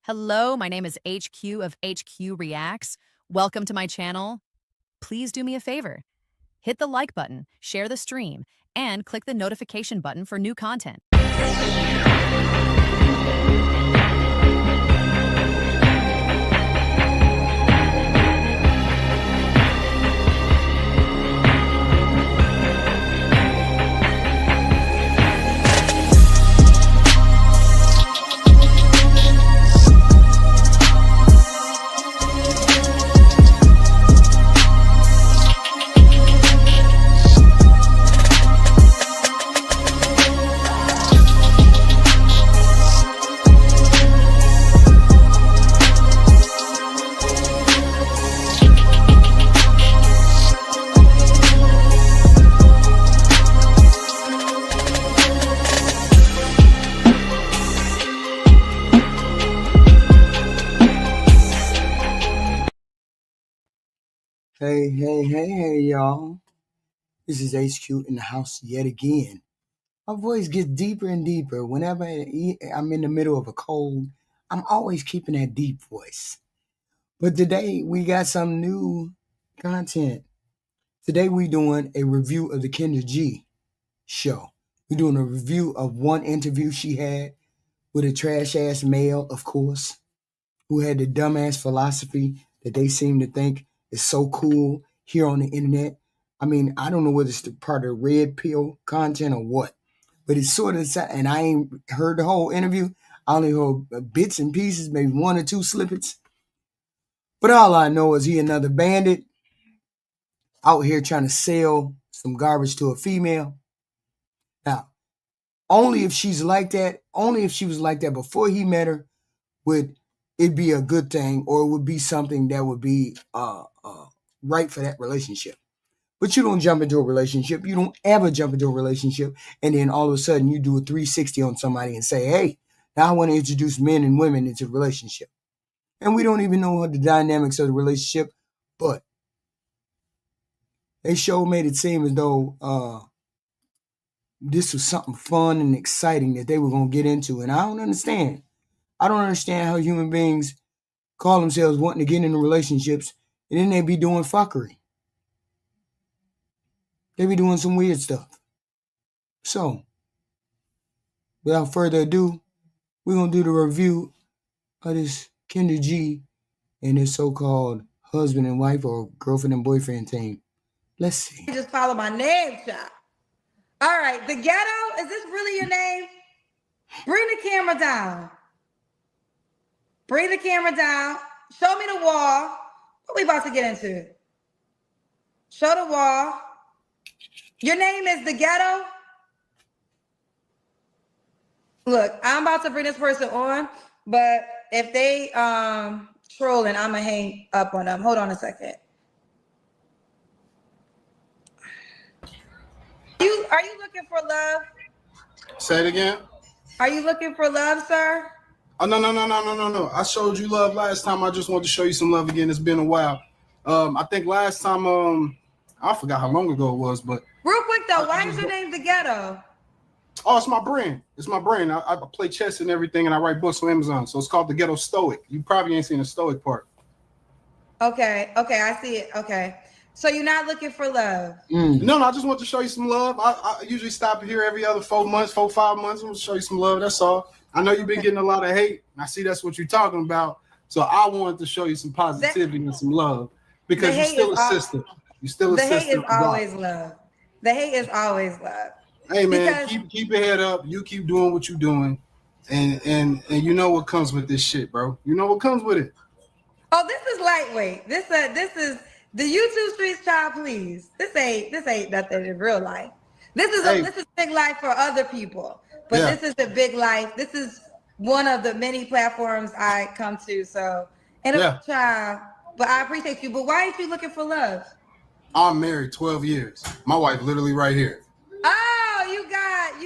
Hello, my name is HQ of HQ Reacts. Welcome to my channel. Please do me a favor. Hit the like button, share the stream, and click the notification button for new content. Hey, y'all. This is HQ in the house yet again. My voice gets deeper and deeper. Whenever I'm in the middle of a cold, I'm always keeping that deep voice. But today, we got some new content. Today, we're doing a review of the Kendra G show. We're doing a review of one interview she had with a trash-ass male, of course, who had the dumbass philosophy that they seem to think is so cool here on the internet. I mean, I don't know whether it's the part of red pill content or what, but it's sort of, and I ain't heard the whole interview. I only heard bits and pieces, maybe one or two snippets. But all I know is he another bandit out here trying to sell some garbage to a female. Now, only if she's like that, only if she was like that before he met her, would it be a good thing, or it would be something that would be right for that relationship. But you don't jump into a relationship. You don't ever jump into a relationship and then all of a sudden you do a 360 on somebody and say, hey, now I want to introduce men and women into the relationship. And we don't even know what the dynamics of the relationship, but they sure made it seem as though this was something fun and exciting that they were going to get into. And I don't understand. I don't understand how human beings call themselves wanting to get into relationships and then they be doing fuckery. They be doing some weird stuff. So, without further ado, we're going to do the review of this Kendra G and his so-called husband and wife or girlfriend and boyfriend team. Let's see. Just follow my name, child. All right, the ghetto, is this really your name? Bring the camera down. Bring the camera down. Show me the wall. What we about to get into? Show the wall. Your name is the ghetto? Look, I'm about to bring this person on, but if they trolling, I'm gonna hang up on them. Hold on a second. Are you looking for love? Say it again. Are you looking for love, sir? Oh, no. I showed you love last time. I just wanted to show you some love again. It's been a while. I think last time, I forgot how long ago it was, but. Real quick though, why is your name the ghetto? Oh, it's my brand. It's my brand. I play chess and everything, and I write books on Amazon. So it's called the Ghetto Stoic. You probably ain't seen the Stoic part. Okay, I see it. Okay. So you're not looking for love? No, I just want to show you some love. I usually stop here every other 4 months, 5 months. I want to show you some love. That's all. I know you've been getting a lot of hate. I see that's what you're talking about. So I wanted to show you some positivity and some love because you're still a sister. You're still a sister. The hate is always love. The hate is always love. Hey man, keep your head up. You keep doing what you're doing, and you know what comes with this shit, bro. You know what comes with it. Oh, this is lightweight. This is the YouTube streets, child. Please, this ain't nothing in real life. This is big life for other people, but this is the big life. This is one of the many platforms I come to. So, child. But I appreciate you. But why ain't you looking for love? I'm married 12 years. My wife literally right here. Oh, you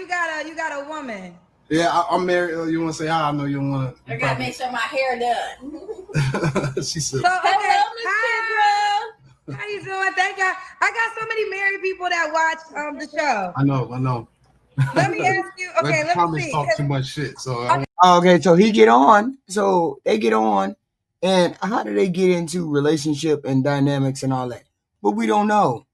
got a woman. Yeah, I'm married. You want to say hi? I know you don't want to. I got to make sure my hair done. She said. So, okay, hi. How you doing? Thank God. I got so many married people that watch the show. I know. Let me ask you. Okay, let me see. Talk too much shit, so. Okay, so he get on. So they get on. And how do they get into relationship and dynamics and all that? But we don't know.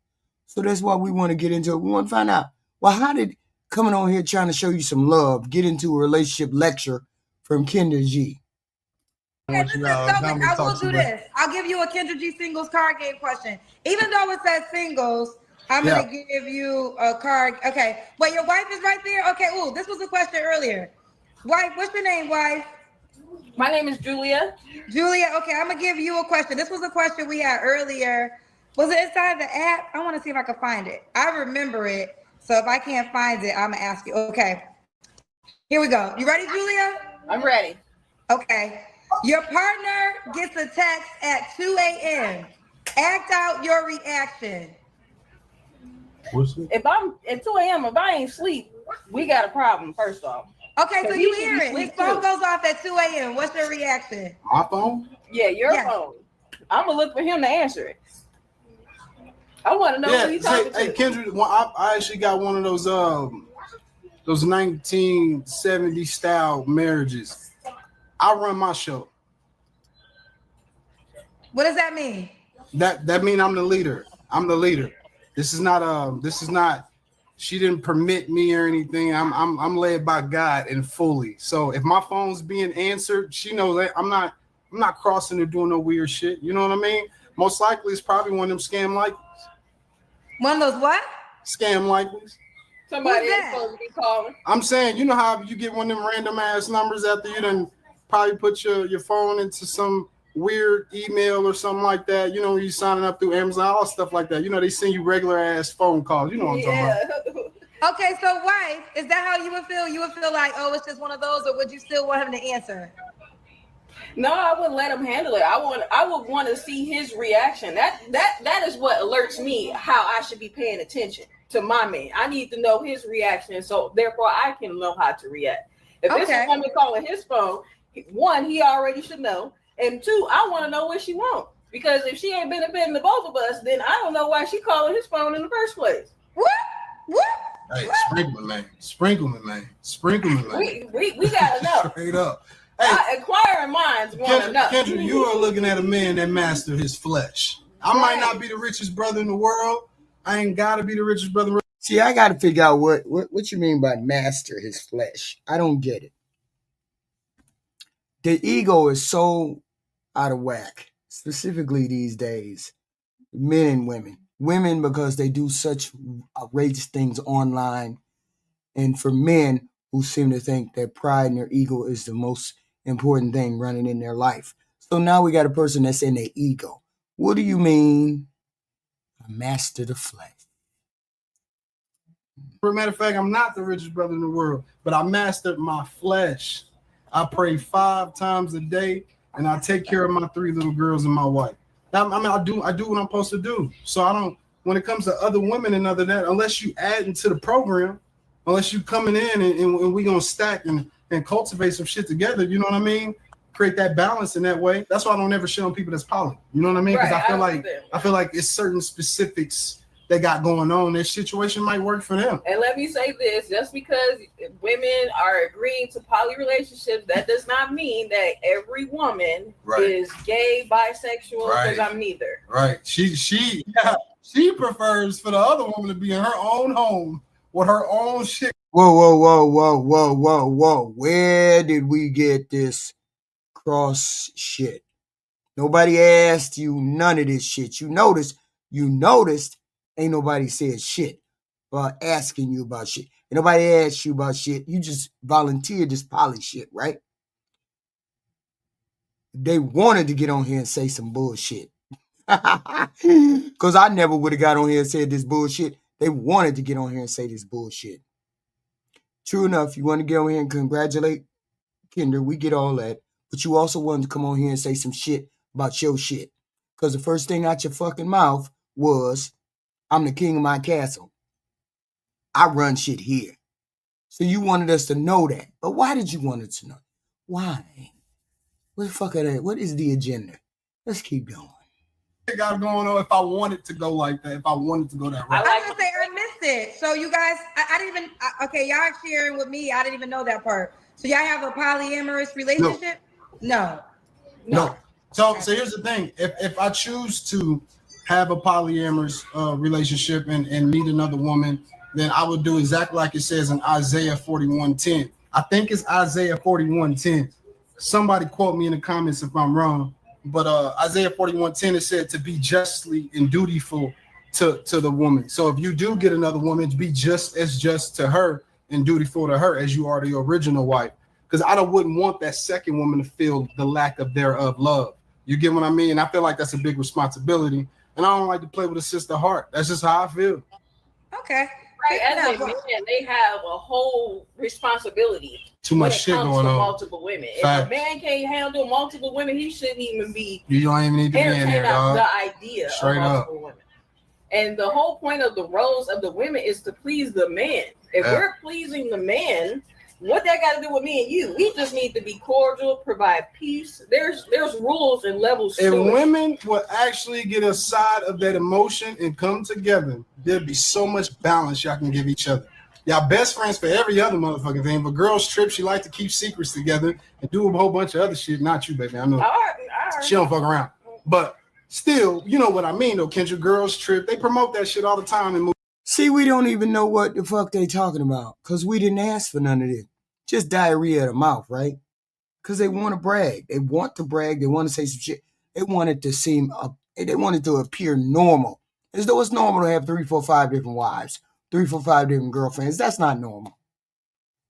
So that's why we want to get into it. We want to find out. Well, how did coming on here trying to show you some love get into a relationship lecture from Kendra G? Okay, listen, I will do this. I'll give you a Kendra G singles card game question. Even though it says singles, I'm gonna give you a card. Okay, wait, your wife is right there. Okay, ooh, this was a question earlier. Wife, what's your name, wife? My name is Julia. Julia, okay, I'm gonna give you a question. This was a question we had earlier. Was it inside the app? I want to see if I can find it. I remember it, so if I can't find it, I'm gonna ask you. Okay, here we go. You ready, Julia? I'm ready. Okay. Your partner gets a text at 2 a.m. Act out your reaction. If I'm at 2 a.m., if I ain't sleep, we got a problem, first off. Okay, so you hear it. His phone goes off at 2 a.m. What's your reaction? My phone? Yeah, your phone. I'm going to look for him to answer it. I want to know who he's talking to. Hey, Kendra, I actually got one of those 1970 style marriages. I run my show. What does that mean? That mean I'm the leader. I'm the leader. This is not she didn't permit me or anything. I'm led by God and fully. So if my phone's being answered, she knows that I'm not crossing or doing no weird shit. You know what I mean? Most likely it's probably one of them scam likelies. One of those what? Scam likelies. Somebody is supposed to be calling. I'm saying, you know how you get one of them random ass numbers after you done probably put your phone into some weird email or something like that. You know, when you signing up through Amazon, all stuff like that. You know, they send you regular ass phone calls. You know what I'm talking about. Okay, so wife, is that how you would feel? You would feel like, oh, it's just one of those, or would you still want him to answer? No, I wouldn't let him handle it. I would want to see his reaction. That is what alerts me how I should be paying attention to my man. I need to know his reaction, so therefore I can know how to react. If this is woman calling his phone, one, he already should know, and two, I want to know what she wants. Because if she ain't benefiting the both of us, then I don't know why she calling his phone in the first place. What? Hey, sprinkle me, man. We gotta know. Straight up. Hey, inquiring minds want to know. Kendra, you are looking at a man that mastered his flesh. I might not be the richest brother in the world. I ain't gotta be the richest brother. See, I got to figure out what you mean by master his flesh. I don't get it. The ego is so out of whack, specifically these days. Men and women. Women because they do such outrageous things online. And for men who seem to think that pride and their ego is the most important thing running in their life. So now we got a person that's in their ego. What do you mean? I master the flesh. For a matter of fact, I'm not the richest brother in the world, but I mastered my flesh. I pray 5 times a day, and I take care of my 3 little girls and my wife. I mean, I do what I'm supposed to do. So I don't. When it comes to other women and other that, unless you add into the program, unless you coming in and we gonna stack and cultivate some shit together, you know what I mean? Create that balance in that way. That's why I don't ever shit on people that's poly. You know what I mean? Because I feel like it's certain specifics they got going on. Their situation might work for them. And let me say this: just because women are agreeing to poly relationships, that does not mean that every woman is gay, bisexual. Because I'm neither. Right. She prefers for the other woman to be in her own home with her own shit. Whoa. Where did we get this cross shit? Nobody asked you none of this shit. You noticed, ain't nobody said shit about asking you about shit. Ain't nobody asked you about shit. You just volunteered this poly shit, right? They wanted to get on here and say some bullshit. Because I never would have got on here and said this bullshit. They wanted to get on here and say this bullshit. True enough, you want to get on here and congratulate Kendra, we get all that. But you also wanted to come on here and say some shit about your shit. Because the first thing out your fucking mouth was, I'm the king of my castle. I run shit here. So you wanted us to know that. But why did you want us to know? Why? What the fuck are that? What is the agenda? Let's keep going. Got going on if I wanted to go like that, if I wanted to go that route. I was gonna say I missed it. So you guys, I didn't even. Okay, y'all sharing with me. I didn't even know that part. So y'all have a polyamorous relationship? No. So here's the thing. If I choose to have a polyamorous relationship and meet another woman, then I would do exactly like it says in Isaiah 41:10. I think it's Isaiah 41:10. Somebody quote me in the comments if I'm wrong. But Isaiah 41:10 is said to be justly and dutiful to the woman. So if you do get another woman, be just as just to her and dutiful to her as you are to your original wife. Because I wouldn't want that second woman to feel the lack of thereof love. You get what I mean? And I feel like that's a big responsibility. And I don't like to play with a sister heart. That's just how I feel. Okay. Right, as a man, they have a whole responsibility. Too much shit going on. Multiple women. Fact. If a man can't handle multiple women, he shouldn't even be. You don't even need to be in there, dog. The idea straight of multiple women. And the whole point of the roles of the women is to please the man. If we're pleasing the man, what that got to do with me and you? We just need to be cordial, provide peace. There's rules and levels. If women would actually get aside of that emotion and come together, there'd be so much balance y'all can give each other. Y'all best friends for every other motherfucking thing. But girls trip, she like to keep secrets together and do a whole bunch of other shit. Not you, baby. I know. All right. She don't fuck around. But still, you know what I mean, though, Kendra. Girls trip. They promote that shit all the time. And see, we don't even know what the fuck they talking about because we didn't ask for none of this. Just diarrhea of the mouth, right? Because they want to brag. They want to brag. They want to say some shit. They want it to seem, they want it to appear normal. As though it's normal to have 3, 4, 5 different wives, 3, 4, 5 different girlfriends. That's not normal.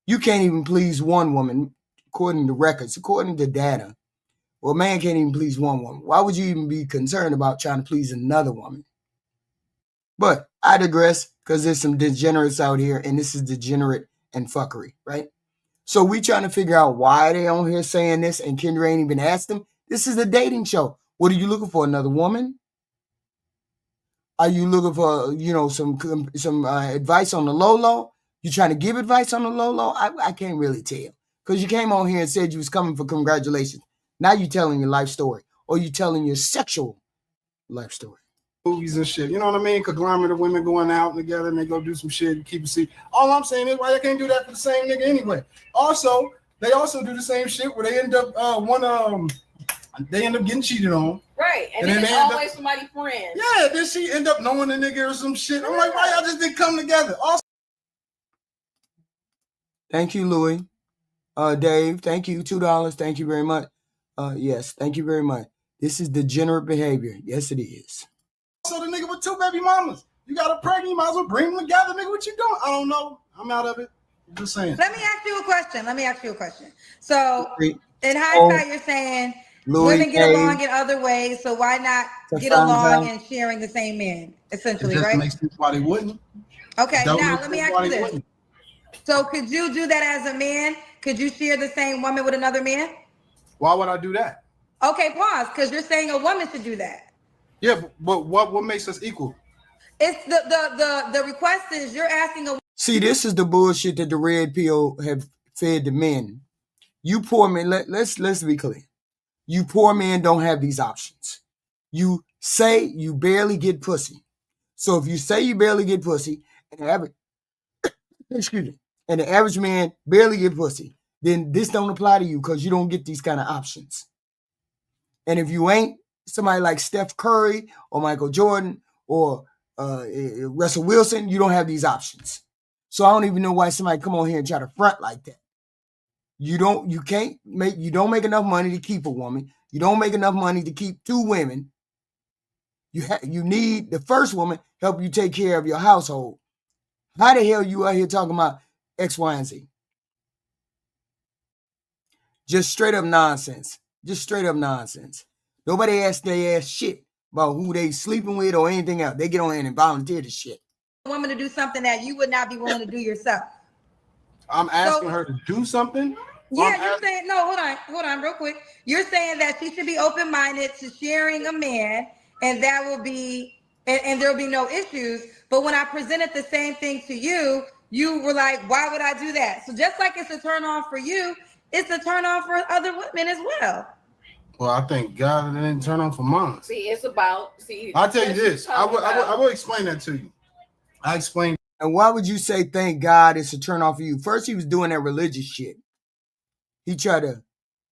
You can't even please one woman, according to records, according to data. Well, a man can't even please one woman. Why would you even be concerned about trying to please another woman? But I digress, because there's some degenerates out here, and this is degenerate and fuckery, right? So we trying to figure out why they on here saying this, and Kendra ain't even asked them. This is a dating show. What are you looking for? Another woman? Are you looking for, some advice on the low? You trying to give advice on the low? I can't really tell. Because you came on here and said you was coming for congratulations. Now you telling your life story, or you telling your sexual life story. Movies and shit, you know what I mean? Conglomerate of women going out together and they go do some shit and keep a secret. All I'm saying is why they can't do that for the same nigga anyway. Also, they also do the same shit where they end up they end up getting cheated on. Right, and then it's always somebody friend. Yeah, then she end up knowing the nigga or some shit. I'm like, why y'all just didn't come together? Also, thank you, Louis. Dave, thank you. $2. Thank you very much. Yes, thank you very much. This is degenerate behavior. Yes, it is. So the nigga with 2 baby mamas. You got a pregnant, you might as well bring them together, nigga. What you doing? I don't know. I'm out of it. I'm just saying. Let me ask you a question. So in hindsight, you're saying women get along in other ways, so why not get along and sharing the same man, essentially, right? Makes sense why they wouldn't. Okay, now let me ask you this. So could you do that as a man? Could you share the same woman with another man? Why would I do that? Okay, pause, because you're saying a woman should do that. Yeah, but what makes us equal? It's the request is you're asking a. See, this is the bullshit that the red pill have fed the men. You poor men, let's be clear. You poor men don't have these options. You say you barely get pussy. So if you say you barely get pussy, and the average man barely get pussy, then this don't apply to you because you don't get these kind of options. And if you ain't somebody like Steph Curry or Michael Jordan or Russell Wilson, you don't have these options. So I don't even know why somebody come on here and try to front like that. You don't make enough money to keep a woman. You don't make enough money to keep 2 women. You need the first woman help you take care of your household. How the hell you out here talking about X, Y, and Z? Just straight up nonsense. Nobody asks their ass shit about who they sleeping with or anything else. They get on here and volunteer to shit. A woman to do something that you would not be willing to do yourself. I'm asking her to do something. Yeah, you're saying no. Hold on, real quick. You're saying that she should be open-minded to sharing a man, and that will be, and there will be no issues. But when I presented the same thing to you, you were like, "Why would I do that?" So just like it's a turn on for you, it's a turn on for other women as well. Well, I thank God it didn't turn on for mine. I'll tell you this. I will explain that to you. I explained. And why would you say thank God it's a turn off for you? First, he was doing that religious shit. He tried to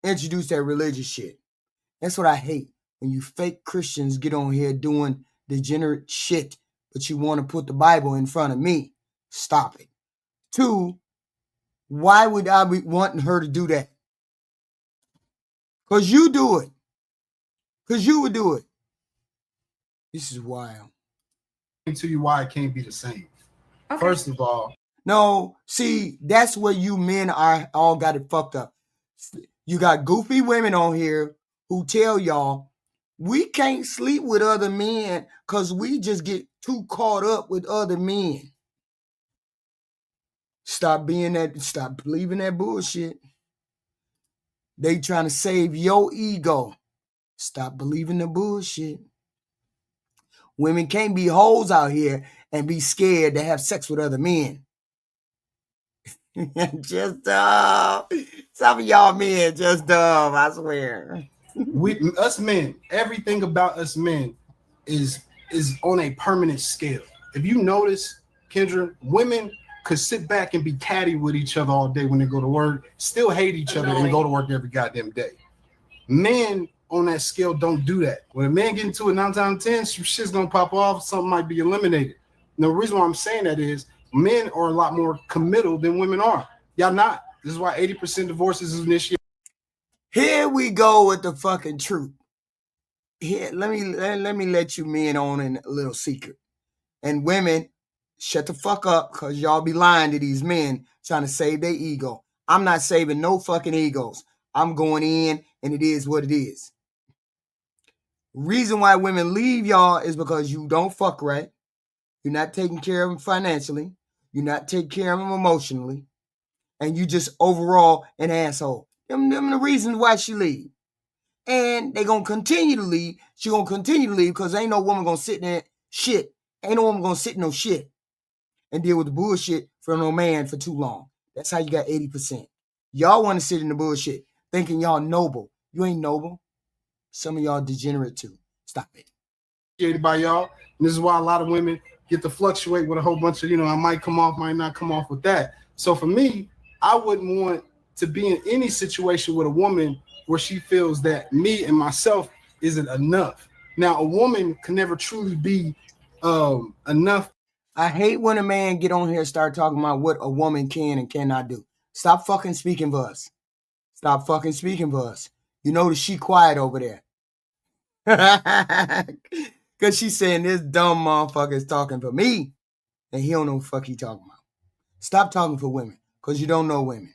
introduce that religious shit. That's what I hate. When you fake Christians get on here doing degenerate shit, but you want to put the Bible in front of me. Stop it. 2, why would I be wanting her to do that? Because you do it. Because you would do it. This is wild. To you why it can't be the same. Okay. First of all. No, see, that's where you men are all got it fucked up. You got goofy women on here who tell y'all, we can't sleep with other men because we just get too caught up with other men. Stop believing that bullshit. They trying to save your ego. Stop believing the bullshit. Women can't be hoes out here and be scared to have sex with other men. Just dumb. Some of y'all men just dumb, I swear. Us men, everything about us men is on a permanent scale. If you notice, Kendra, women could sit back and be catty with each other all day when they go to work, still hate each other and go to work every goddamn day. Men on that scale don't do that. When a man get into it 9 times out of 10, some shit's gonna pop off, something might be eliminated. And the reason why I'm saying that is men are a lot more committal than women are. Y'all not. This is why 80% divorces is initiated. Here we go with the fucking truth. Here, let me let you men on in a little secret. And women, shut the fuck up, because y'all be lying to these men trying to save their ego. I'm not saving no fucking egos. I'm going in, and it is what it is. Reason why women leave y'all is because you don't fuck right. You're not taking care of them financially. You're not taking care of them emotionally. And you just overall an asshole. Them the reasons why she leave. And they going to continue to leave. She going to continue to leave because ain't no woman going to sit in that shit. Ain't no woman going to sit in no shit and deal with the bullshit from no man for too long. That's how you got 80%. Y'all want to sit in the bullshit thinking y'all noble. You ain't noble. Some of y'all degenerate too. Stop it. By y'all. And this is why a lot of women get to fluctuate with a whole bunch of, I might come off, might not come off with that. So for me, I wouldn't want to be in any situation with a woman where she feels that me and myself isn't enough. Now, a woman can never truly be enough. I hate when a man get on here and start talking about what a woman can and cannot do. Stop fucking speaking for us. Stop fucking speaking for us. You notice she quiet over there. Because she's saying this dumb motherfucker is talking for me. And he don't know what the fuck he talking about. Stop talking for women. Because you don't know women.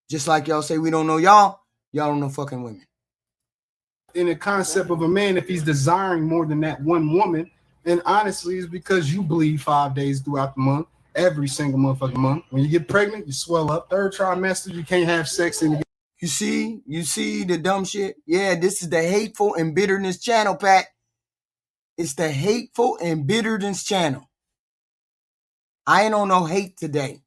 Just like y'all say we don't know y'all. Y'all don't know fucking women. In the concept of a man, if he's desiring more than that one woman, and honestly, it's because you bleed 5 days throughout the month, every single motherfucking month. When you get pregnant, you swell up. 3rd trimester, you can't have sex. You see the dumb shit? Yeah, this is the Hateful and Bitterness channel, Pat. It's the Hateful and Bitterness channel. I ain't on no hate today.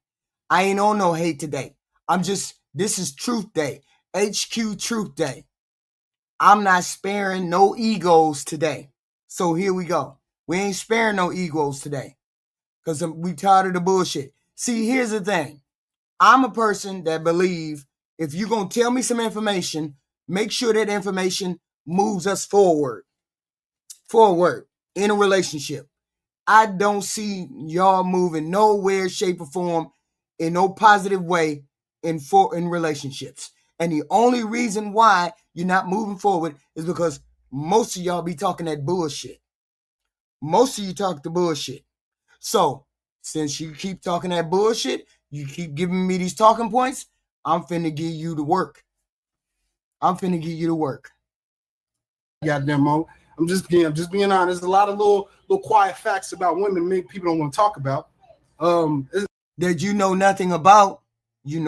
This is Truth Day. HQ Truth Day. I'm not sparing no egos today. So here we go. We ain't sparing no egos today. Because we tired of the bullshit. See, here's the thing. I'm a person that believes if you're going to tell me some information, make sure that information moves us forward in a relationship. I don't see y'all moving nowhere, shape, or form in no positive way in relationships. And the only reason why you're not moving forward is because most of y'all be talking that bullshit. Most of you talk the bullshit. So, since you keep talking that bullshit, you keep giving me these talking points, I'm finna give you the work. Goddamn Mo. I'm just being honest. There's a lot of little quiet facts about women people don't want to talk about. That you know nothing about. There's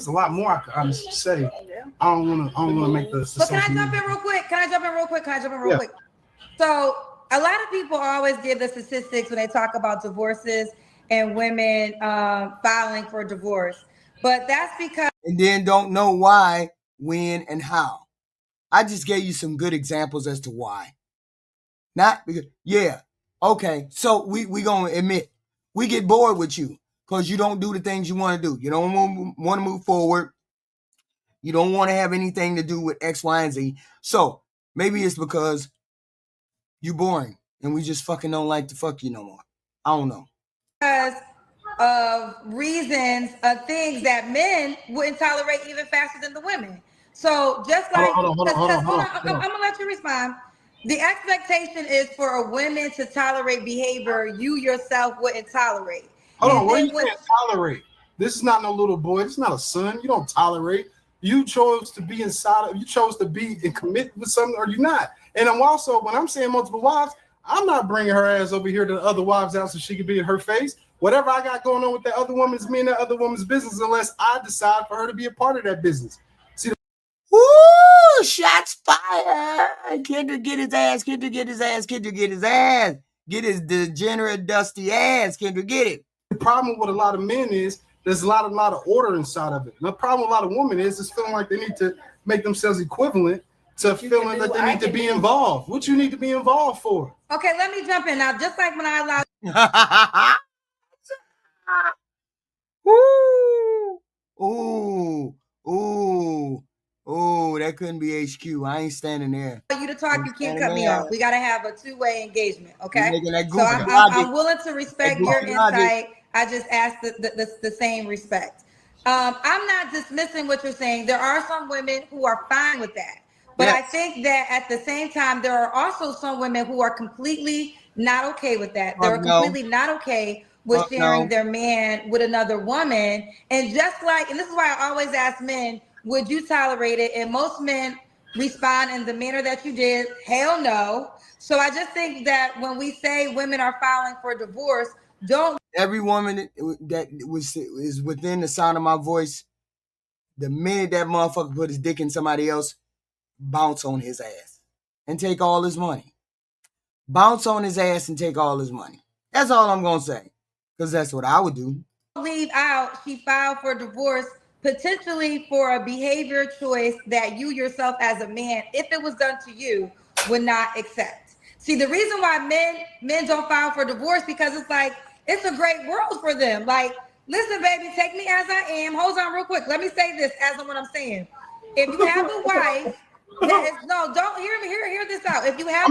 a lot more I could honestly say. I don't want to make this. But can I jump in real quick? So a lot of people always give the statistics when they talk about divorces and women filing for divorce, but that's because and then don't know why, when, and how. I just gave you some good examples as to why. Not because, yeah, okay. So we gonna admit we get bored with you. because you don't do the things you want to do. You don't want to move forward. You don't want to have anything to do with X, Y, and Z. So maybe it's because you boring and we just fucking don't like to fuck you no more. I don't know. Because of reasons of things that men wouldn't tolerate even faster than the women. So just like, hold on. I'm gonna let you respond. The expectation is for a woman to tolerate behavior you yourself wouldn't tolerate. Hold on, what are you saying tolerate? This is not no little boy. This is not a son. You don't tolerate. You chose to be inside of, you chose to be and commit with something, or you're not. And I'm also, when I'm saying multiple wives, I'm not bringing her ass over here to the other wives' house so she can be in her face. Whatever I got going on with that other woman is me and that other woman's business, unless I decide for her to be a part of that business. See, woo, shots fired. Kendra get his ass. Kendra get his ass. Kendra get his ass. Get his degenerate, dusty ass. Kendra, get it. The problem with a lot of men is there's a lot of order inside of it. And the problem with a lot of women is feeling like they need to make themselves equivalent to feeling that they need to be involved. What you need to be involved for? Okay, let me jump in now. Just like when I allowed ooh, that couldn't be HQ. I ain't standing there. you to talk, you can't cut me off. We got to have a two-way engagement, okay? So I'm willing to respect your insight. I just asked the same respect. I'm not dismissing what you're saying. There are some women who are fine with that. But yes. I think that at the same time, there are also some women who are completely not okay with that. They're completely not okay with sharing their man with another woman. And just like, and this is why I always ask men, would you tolerate it? And most men respond in the manner that you did, hell no. So I just think that when we say women are filing for divorce, don't. Every woman that is within the sound of my voice, the minute that motherfucker put his dick in somebody else, bounce on his ass and take all his money. Bounce on his ass and take all his money. That's all I'm going to say, because that's what I would do. Leave out, she filed for divorce, potentially for a behavior choice that you yourself as a man, if it was done to you, would not accept. See, the reason why men don't file for divorce, because it's like, it's a great world for them. Like, listen, baby, take me as I am. Hold on real quick. Let me say this as what I'm saying. If you have a wife, no, don't hear me. Hear this out. If you have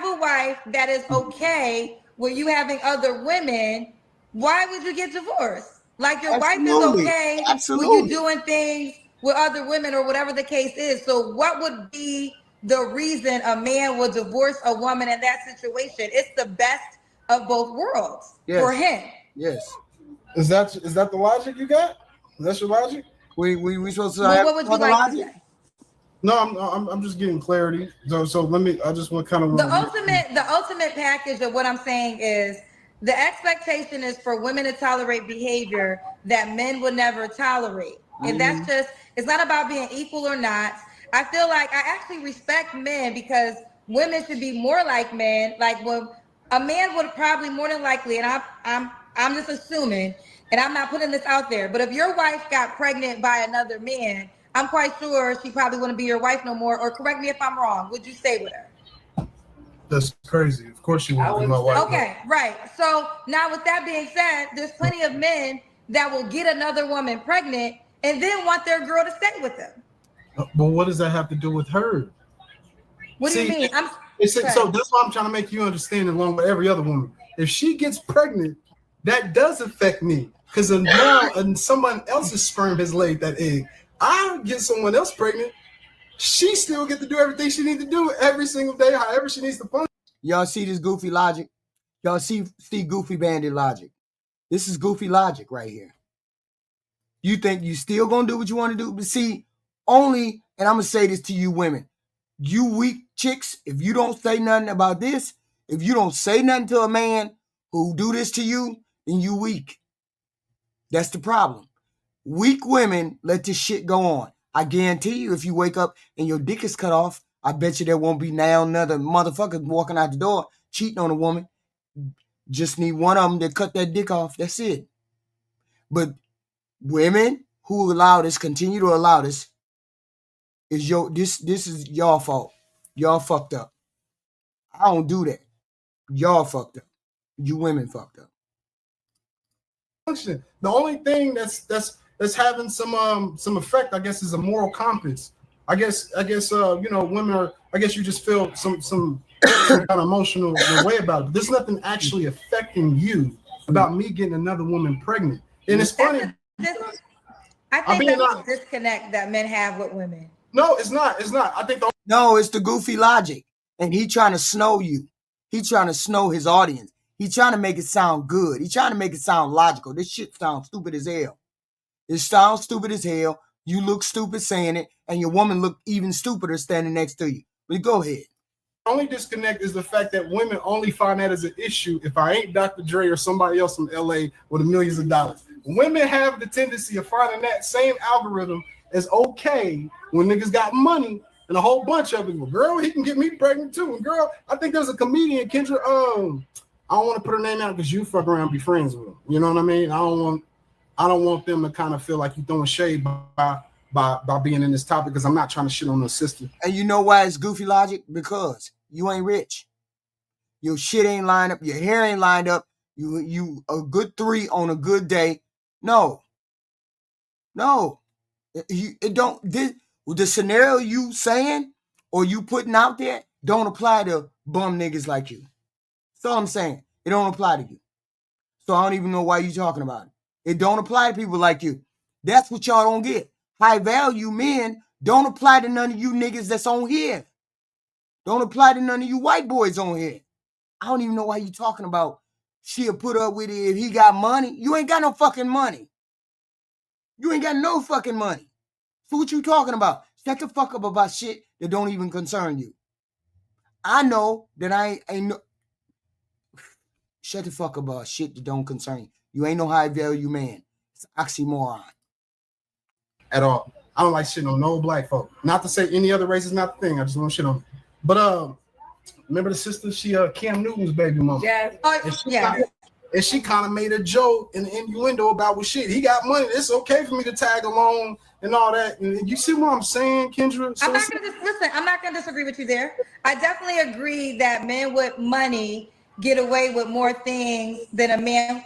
a wife that is okay with you having other women, why would you get divorced? Like your wife is okay with you doing things with other women or whatever the case is. So what would be the reason a man would divorce a woman in that situation? It's the best of both worlds for him. Yes. Is that the logic you got? That's your logic? We supposed to have what would you like logic? to say? No, I'm just getting clarity. So let me. I just want kind of the ultimate package of what I'm saying is the expectation is for women to tolerate behavior that men would never tolerate, and that's just, it's not about being equal or not. I feel like I actually respect men because women should be more like men. Like when a man would probably more than likely, and I'm just assuming, and I'm not putting this out there, but if your wife got pregnant by another man, I'm quite sure she probably wouldn't be your wife no more. Or correct me if I'm wrong. Would you stay with her? That's crazy. Of course you wouldn't be my wife. Okay, right. So now with that being said, there's plenty of men that will get another woman pregnant and then want their girl to stay with them. But what does that have to do with her? What do you mean? So that's why I'm trying to make you understand, along with every other woman. If she gets pregnant, that does affect me, because now someone else's sperm has laid that egg. I get someone else pregnant, she still get to do everything she needs to do every single day, however she needs to function. Y'all see this goofy logic? Y'all see goofy bandit logic? This is goofy logic right here. You think you still gonna do what you want to do? But see, only, and I'm gonna say this to you women, you weak chicks, if you don't say nothing about this, if you don't say nothing to a man who do this to you, then you weak. That's the problem. Weak women let this shit go on. I guarantee you, if you wake up and your dick is cut off, I bet you there won't be now another motherfucker walking out the door cheating on a woman. Just need one of them to cut that dick off. That's it. But women who allow this, continue to allow this, is this is y'all fault. Y'all fucked up. I don't do that. Y'all fucked up. You women fucked up. function. The only thing that's having some effect, I guess, is a moral compass. I guess you know, women are. I guess you just feel some kind of emotional way about it. There's nothing actually affecting you about me getting another woman pregnant. And it's funny. I think that's a disconnect that men have with women. No, it's not. It's not. I think no, it's the goofy logic. And he trying to snow you. He trying to snow his audience. He trying to make it sound good. He trying to make it sound logical. This shit sounds stupid as hell. It sounds stupid as hell. You look stupid saying it, and your woman look even stupider standing next to you. But go ahead. The only disconnect is the fact that women only find that as an issue if I ain't Dr. Dre or somebody else from LA with millions of dollars. Women have the tendency of finding that same algorithm as okay when niggas got money and a whole bunch of it. Well, girl, he can get me pregnant too. And girl, I think there's a comedian, Kendra. I don't want to put her name out because you fuck around and be friends with her. You know what I mean? I don't want them to kind of feel like you throwing shade by being in this topic, because I'm not trying to shit on no sister. And you know why it's goofy logic? Because you ain't rich. Your shit ain't lined up. Your hair ain't lined up. You a good 3 on a good day. No. It don't. The scenario you saying or you putting out there don't apply to bum niggas like you. That's all I'm saying. It don't apply to you. So I don't even know why you talking about it. It don't apply to people like you. That's what y'all don't get. High value men don't apply to none of you niggas that's on here. Don't apply to none of you white boys on here. I don't even know why you talking about she'll put up with it if he got money. You ain't got no fucking money. You ain't got no fucking money. So what you talking about? Shut the fuck up about shit that don't even concern you. I know that I ain't no... Shut the fuck up about shit that don't concern you. You ain't no high value man. It's an oxymoron. At all. I don't like shit on no black folk. Not to say any other race is not the thing. I just want to shit on. But remember the sister? She Cam Newton's baby mama. Yeah. And she kind of made a joke and an innuendo about what shit. He got money. It's okay for me to tag along and all that. And you see what I'm saying, Kendra? So I'm not gonna disagree with you there. I definitely agree that men with money get away with more things than a man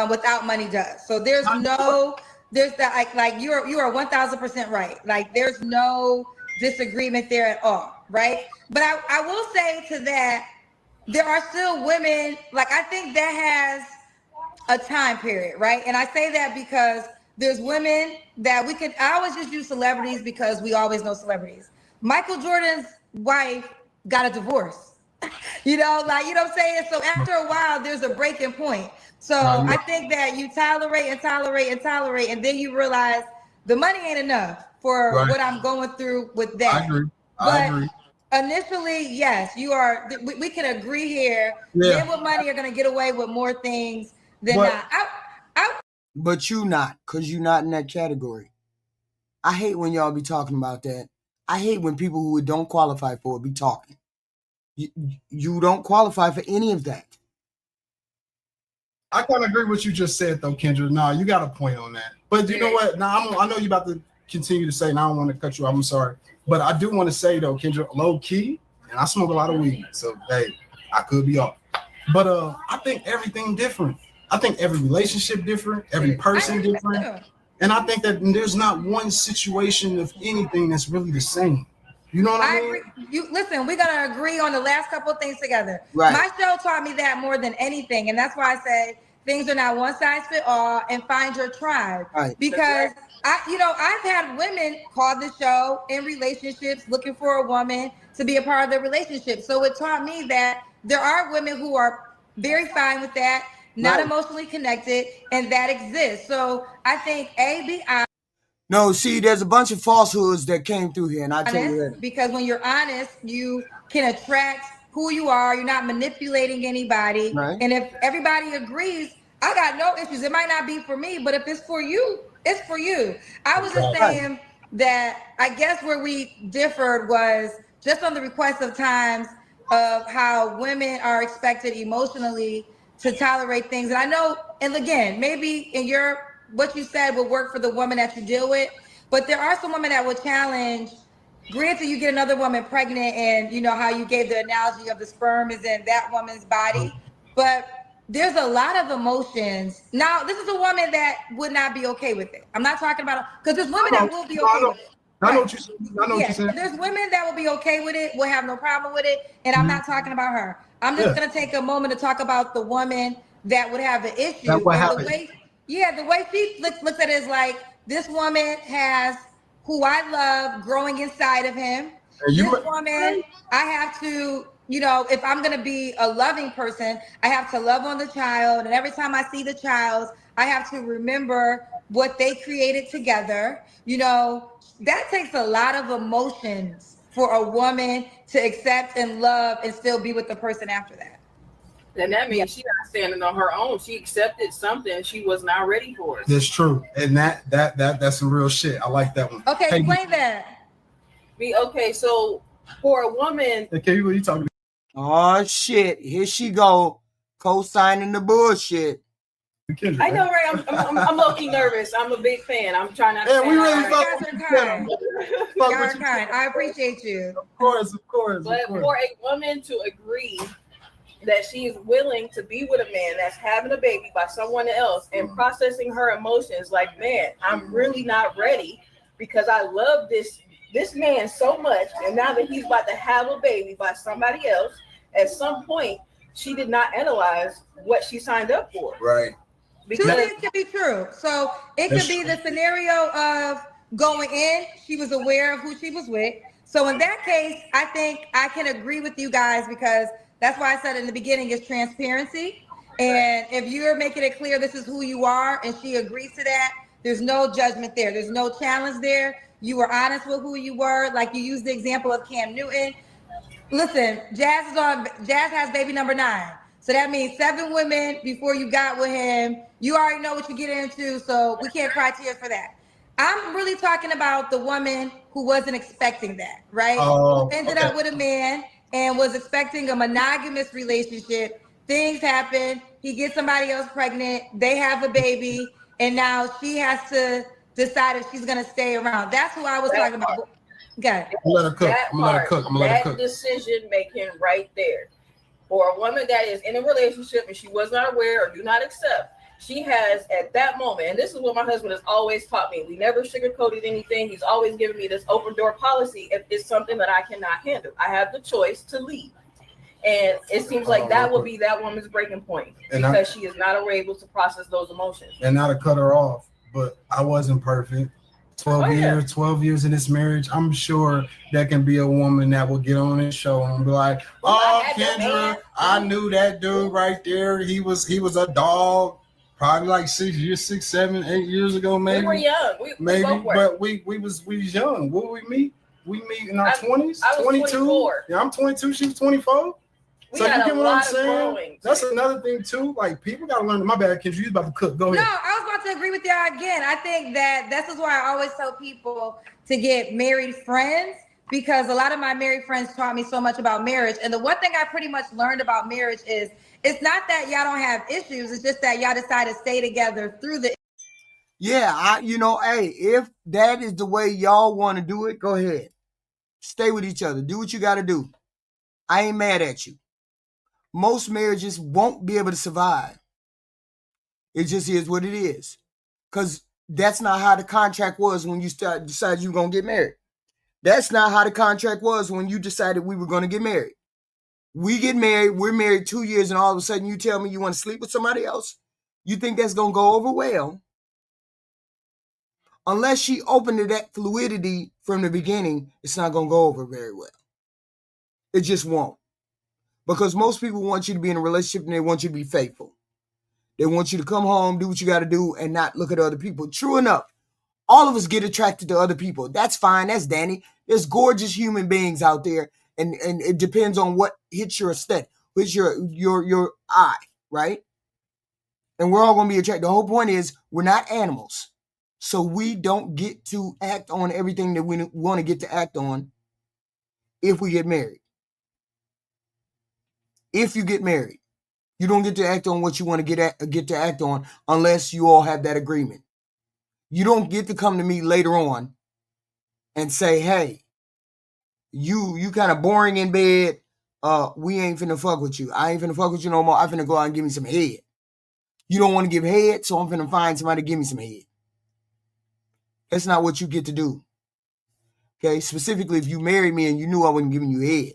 without money does. So there's that like you are 1,000% right. Like there's no disagreement there at all, right? But I will say to that, there are still women, like I think that has a time period, right? And I say that because there's women that I always just use celebrities because we always know celebrities. Michael Jordan's wife got a divorce. You know what I'm saying? So after a while, there's a breaking point. So I think that you tolerate, and then you realize the money ain't enough for what I'm going through with that. I agree. Initially, yes, you are. We can agree here. Yeah. Men with money are going to get away with more things than not. But you not, because you're not in that category. I hate when y'all be talking about that. I hate when people who don't qualify for it be talking. You don't qualify for any of that. I kind of agree with what you just said, though, Kendra. No, you got a point on that. But you know what? Now, I know you're about to continue to say, and I don't want to cut you off. I'm sorry. But I do want to say, though, Kendra, low key, and I smoke a lot of weed. So, hey, I could be off. But I think everything different. I think every relationship different, every person different. And I think that there's not one situation of anything that's really the same. You know what I mean? Agree. Listen, we're gonna agree on the last couple of things together. Right. My show taught me that more than anything, and that's why I say things are not one size fit all, and find your tribe. Right. Because I've had women call the show in relationships looking for a woman to be a part of their relationship. So it taught me that there are women who are very fine with that, not emotionally connected, and that exists. So I think No, see, there's a bunch of falsehoods that came through here, and I tell you that. Because when you're honest, you can attract who you are. You're not manipulating anybody. Right. And if everybody agrees, I got no issues. It might not be for me, but if it's for you, it's for you. I was just saying that I guess where we differed was just on the request of times of how women are expected emotionally to tolerate things. And I know, and again, maybe in what you said will work for the woman that you deal with, but there are some women that will challenge. Granted, you get another woman pregnant, and you know how you gave the analogy of the sperm is in that woman's body, but there's a lot of emotions. Now, this is a woman that would not be okay with it. I'm not talking about, because there's women that will be okay with it. I know what you're saying. I know what you're saying. There's women that will be okay with it, will have no problem with it, and I'm not talking about her. I'm just gonna take a moment to talk about the woman that would have an issue. That what and happened. the way she looks at it is like, this woman has who I love growing inside of him. This woman, I have to, if I'm going to be a loving person, I have to love on the child. And every time I see the child, I have to remember what they created together. That takes a lot of emotions for a woman to accept and love and still be with the person after that. And that means she's not standing on her own. She accepted something she was not ready for. That's true. And that's some real shit. I like that one. Okay, explain that. Okay, so for a woman. Okay, what are you talking about? Oh shit, here she go, co-signing the bullshit. Kendra, I know, right? I'm low-key nervous. I'm a big fan. I'm trying not to. Yeah, we really fuck with you. Y'all kind. I appreciate you. Of course. But for a woman to agree that she is willing to be with a man that's having a baby by someone else and processing her emotions like, man, I'm really not ready because I love this man so much, and now that he's about to have a baby by somebody else, at some point she did not analyze what she signed up for. Right. Because 2 things can be true. So it could be the scenario of going in, she was aware of who she was with. So in that case, I think I can agree with you guys, because that's why I said in the beginning is transparency. And if you're making it clear this is who you are and she agrees to that, there's no judgment there. There's no challenge there. You were honest with who you were. Like you used the example of Cam Newton. Listen, Jazz has baby number 9. So that means 7 women before you got with him. You already know what you get into, so we can't cry tears for that. I'm really talking about the woman who wasn't expecting that, right? Who ended up with a man and was expecting a monogamous relationship. Things happen. He gets somebody else pregnant. They have a baby. And now she has to decide if she's going to stay around. That's who I was talking about. Okay. I'm gonna let her cook. That decision making right there. For a woman that is in a relationship and she was not aware or do not accept, she has at that moment, and this is what my husband has always taught me. We never sugarcoated anything. He's always given me this open door policy. If it's something that I cannot handle, I have the choice to leave. And it seems like that will be that woman's breaking point, because she is not able to process those emotions. And not to cut her off, but I wasn't perfect. 12 years in this marriage. I'm sure there can be a woman that will get on this show and be like, "Oh, Kendra, I knew that dude right there. He was a dog, probably like 6 years, 6, 7, 8 years ago, maybe." We were young. But we was young. What did we meet? We meet in our 20s. I was 22. Yeah, I'm 22. She was 24. So you get what I'm saying? That's another thing too. Like, people gotta learn. My bad, Kendra. You about to cook. Go ahead. No, I was about to agree with y'all again. I think that this is why I always tell people to get married friends, because a lot of my married friends taught me so much about marriage. And the one thing I pretty much learned about marriage is it's not that y'all don't have issues. It's just that y'all decide to stay together through the. Yeah, hey, if that is the way y'all want to do it, go ahead. Stay with each other. Do what you got to do. I ain't mad at you. Most marriages won't be able to survive. It just is what it is. Because that's not how the contract was when you decided you were going to get married. That's not how the contract was when you decided we were going to get married. We get married, we're married 2 years, and all of a sudden you tell me you want to sleep with somebody else? You think that's going to go over well? Unless she opened to that fluidity from the beginning, it's not going to go over very well. It just won't. Because most people want you to be in a relationship and they want you to be faithful. They want you to come home, do what you got to do, and not look at other people. True enough, all of us get attracted to other people. That's fine. That's Danny. There's gorgeous human beings out there, and it depends on what hits your aesthetic, hits your eye, right? And we're all going to be attracted. The whole point is we're not animals. So we don't get to act on everything that we want to get to act on if we get married. If you get married, you don't get to act on what you want to get to act on unless you all have that agreement. You don't get to come to me later on and say, "Hey, you kind of boring in bed. we ain't finna fuck with you. I ain't finna fuck with you no more. I finna go out and give me some head. You don't want to give head, so I'm finna find somebody to give me some head. That's not what you get to do. Okay, specifically if you married me and you knew I wasn't giving you head.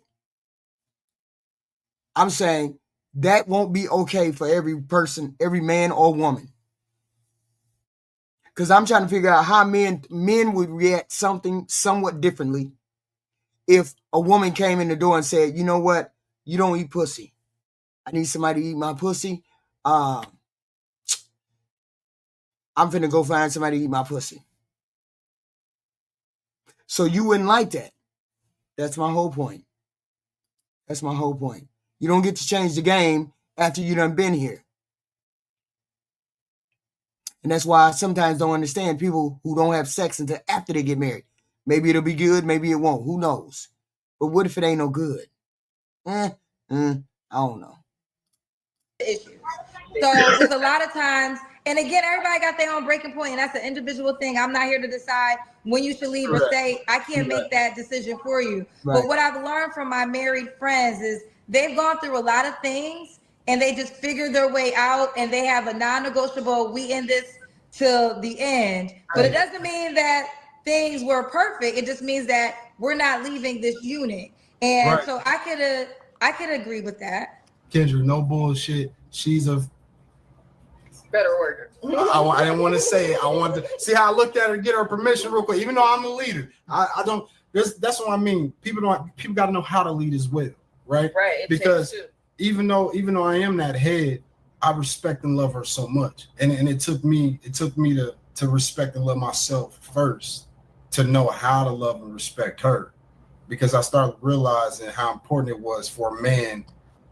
I'm saying that won't be okay for every person, every man or woman. Because I'm trying to figure out how men would react something somewhat differently if a woman came in the door and said, you know what, you don't eat pussy. I need somebody to eat my pussy. I'm finna go find somebody to eat my pussy. So you wouldn't like that. That's my whole point. That's my whole point. You don't get to change the game after you done been here. And that's why I sometimes don't understand people who don't have sex until after they get married. Maybe it'll be good, maybe it won't. Who knows? But what if it ain't no good? I don't know. Issues. So there's a lot of times, and again, everybody got their own breaking point, and that's an individual thing. I'm not here to decide when you should leave or stay. I can't make that decision for you. But what I've learned from my married friends is they've gone through a lot of things, and they just figured their way out, and they have a non-negotiable, we end this till the end. But it doesn't mean that things were perfect. It just means that we're not leaving this unit. And so I could agree with that. Kendra, no bullshit. She's a better worker. I didn't want to say it. I wanted to see how I looked at her, get her permission real quick. Even though I'm the leader, I don't. That's what I mean. People got to know how to lead as well, right? Right. Because even though I am that head, I respect and love her so much, and it took me to respect and love myself first to know how to love and respect her, because I started realizing how important it was for a man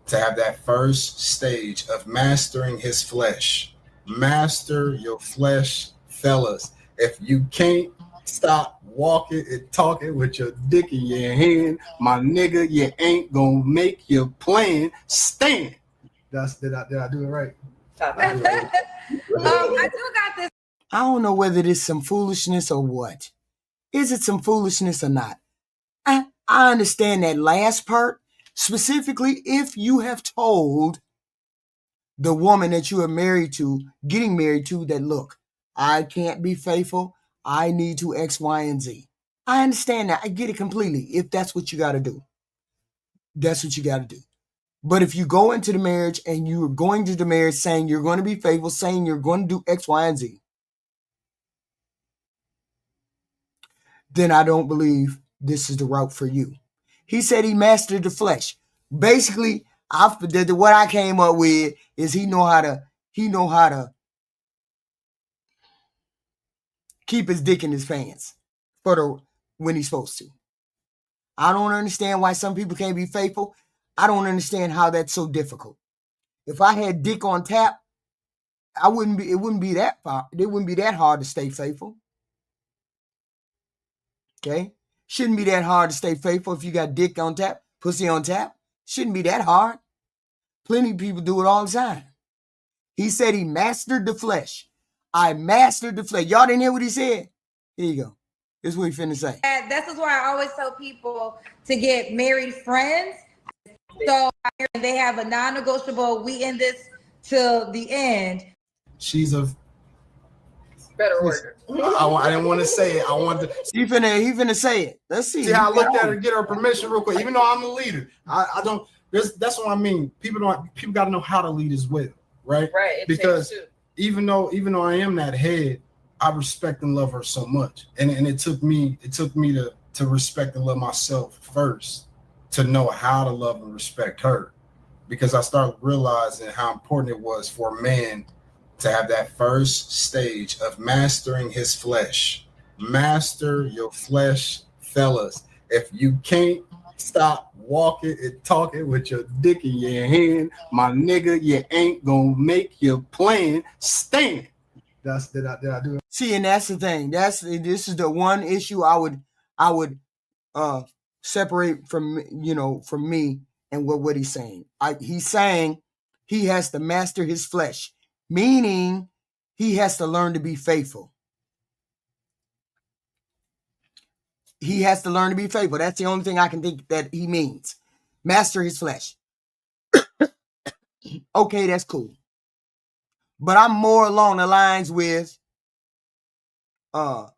to have that first stage of mastering his flesh. Master your flesh, fellas. If you can't stop walking and talking with your dick in your hand, my nigga, you ain't gonna make your plan stand. Did I do it right? I do got this. I don't know whether it's some foolishness or what. Is it some foolishness or not? I understand that last part. Specifically, if you have told the woman that you are married to, getting married to, that, look, I can't be faithful. I need to X, Y, and Z. I understand that. I get it completely. If that's what you got to do, that's what you got to do. But if you go into the marriage and you're going to the marriage saying you're going to be faithful, saying you're going to do X, Y, and Z, then I don't believe this is the route for you. He said he mastered the flesh. Basically, what I came up with is he know how to keep his dick in his pants when he's supposed to. I don't understand why some people can't be faithful. I don't understand how that's so difficult. If I had dick on tap, it wouldn't be that hard to stay faithful. Okay? Shouldn't be that hard to stay faithful if you got dick on tap, pussy on tap. Shouldn't be that hard. Plenty of people do it all the time. He said he mastered the flesh. I mastered the flesh. Y'all didn't hear what he said? Here you go. This is what he finna say. This is why I always tell people to get married friends. So they have a non-negotiable, we end this till the end. She's a better worker. I didn't want to say it. I wanted to. He finna say it. Let's see. See how I looked at her, get her permission real quick. Even though I'm the leader, I don't. That's what I mean. People got to know how to lead as well, right? Right. Because even though I am that head, I respect and love her so much, and it took me to respect and love myself first to know how to love and respect her, because I started realizing how important it was for a man to have that first stage of mastering his flesh. Master your flesh, fellas. If you can't stop walking and talking with your dick in your hand, my nigga, you ain't gonna make your plan stand. Did I do it? See, and that's the thing. This is the one issue I would separate from me and what he's saying. He's saying he has to master his flesh, meaning he has to learn to be faithful. He has to learn to be faithful. That's the only thing I can think that he means. master his flesh. Okay, that's cool. But I'm more along the lines with a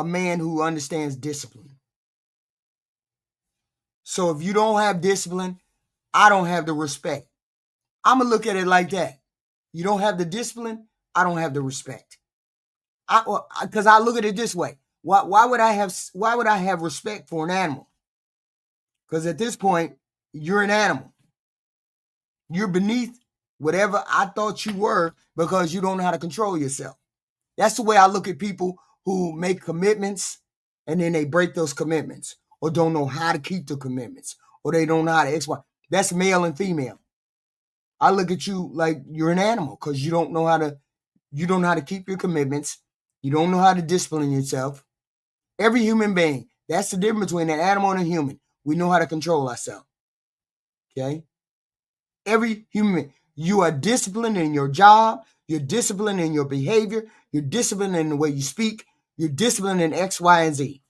man who understands discipline. So if you don't have discipline, I don't have the respect. I'm going to look at it like that. You don't have the discipline, I don't have the respect. Because I look at it this way. Why would I have respect for an animal? Because at this point, you're an animal. You're beneath whatever I thought you were because you don't know how to control yourself. That's the way I look at people who make commitments and then they break those commitments or don't know how to keep the commitments or they don't know how to explain. That's male and female. I look at you like you're an animal because you don't know how to keep your commitments. You don't know how to discipline yourself. Every human being, that's the difference between an animal and a human. We know how to control ourselves. Okay? Every human, you are disciplined in your job. You're disciplined in your behavior. You're disciplined in the way you speak. You're disciplined in X, Y, and Z.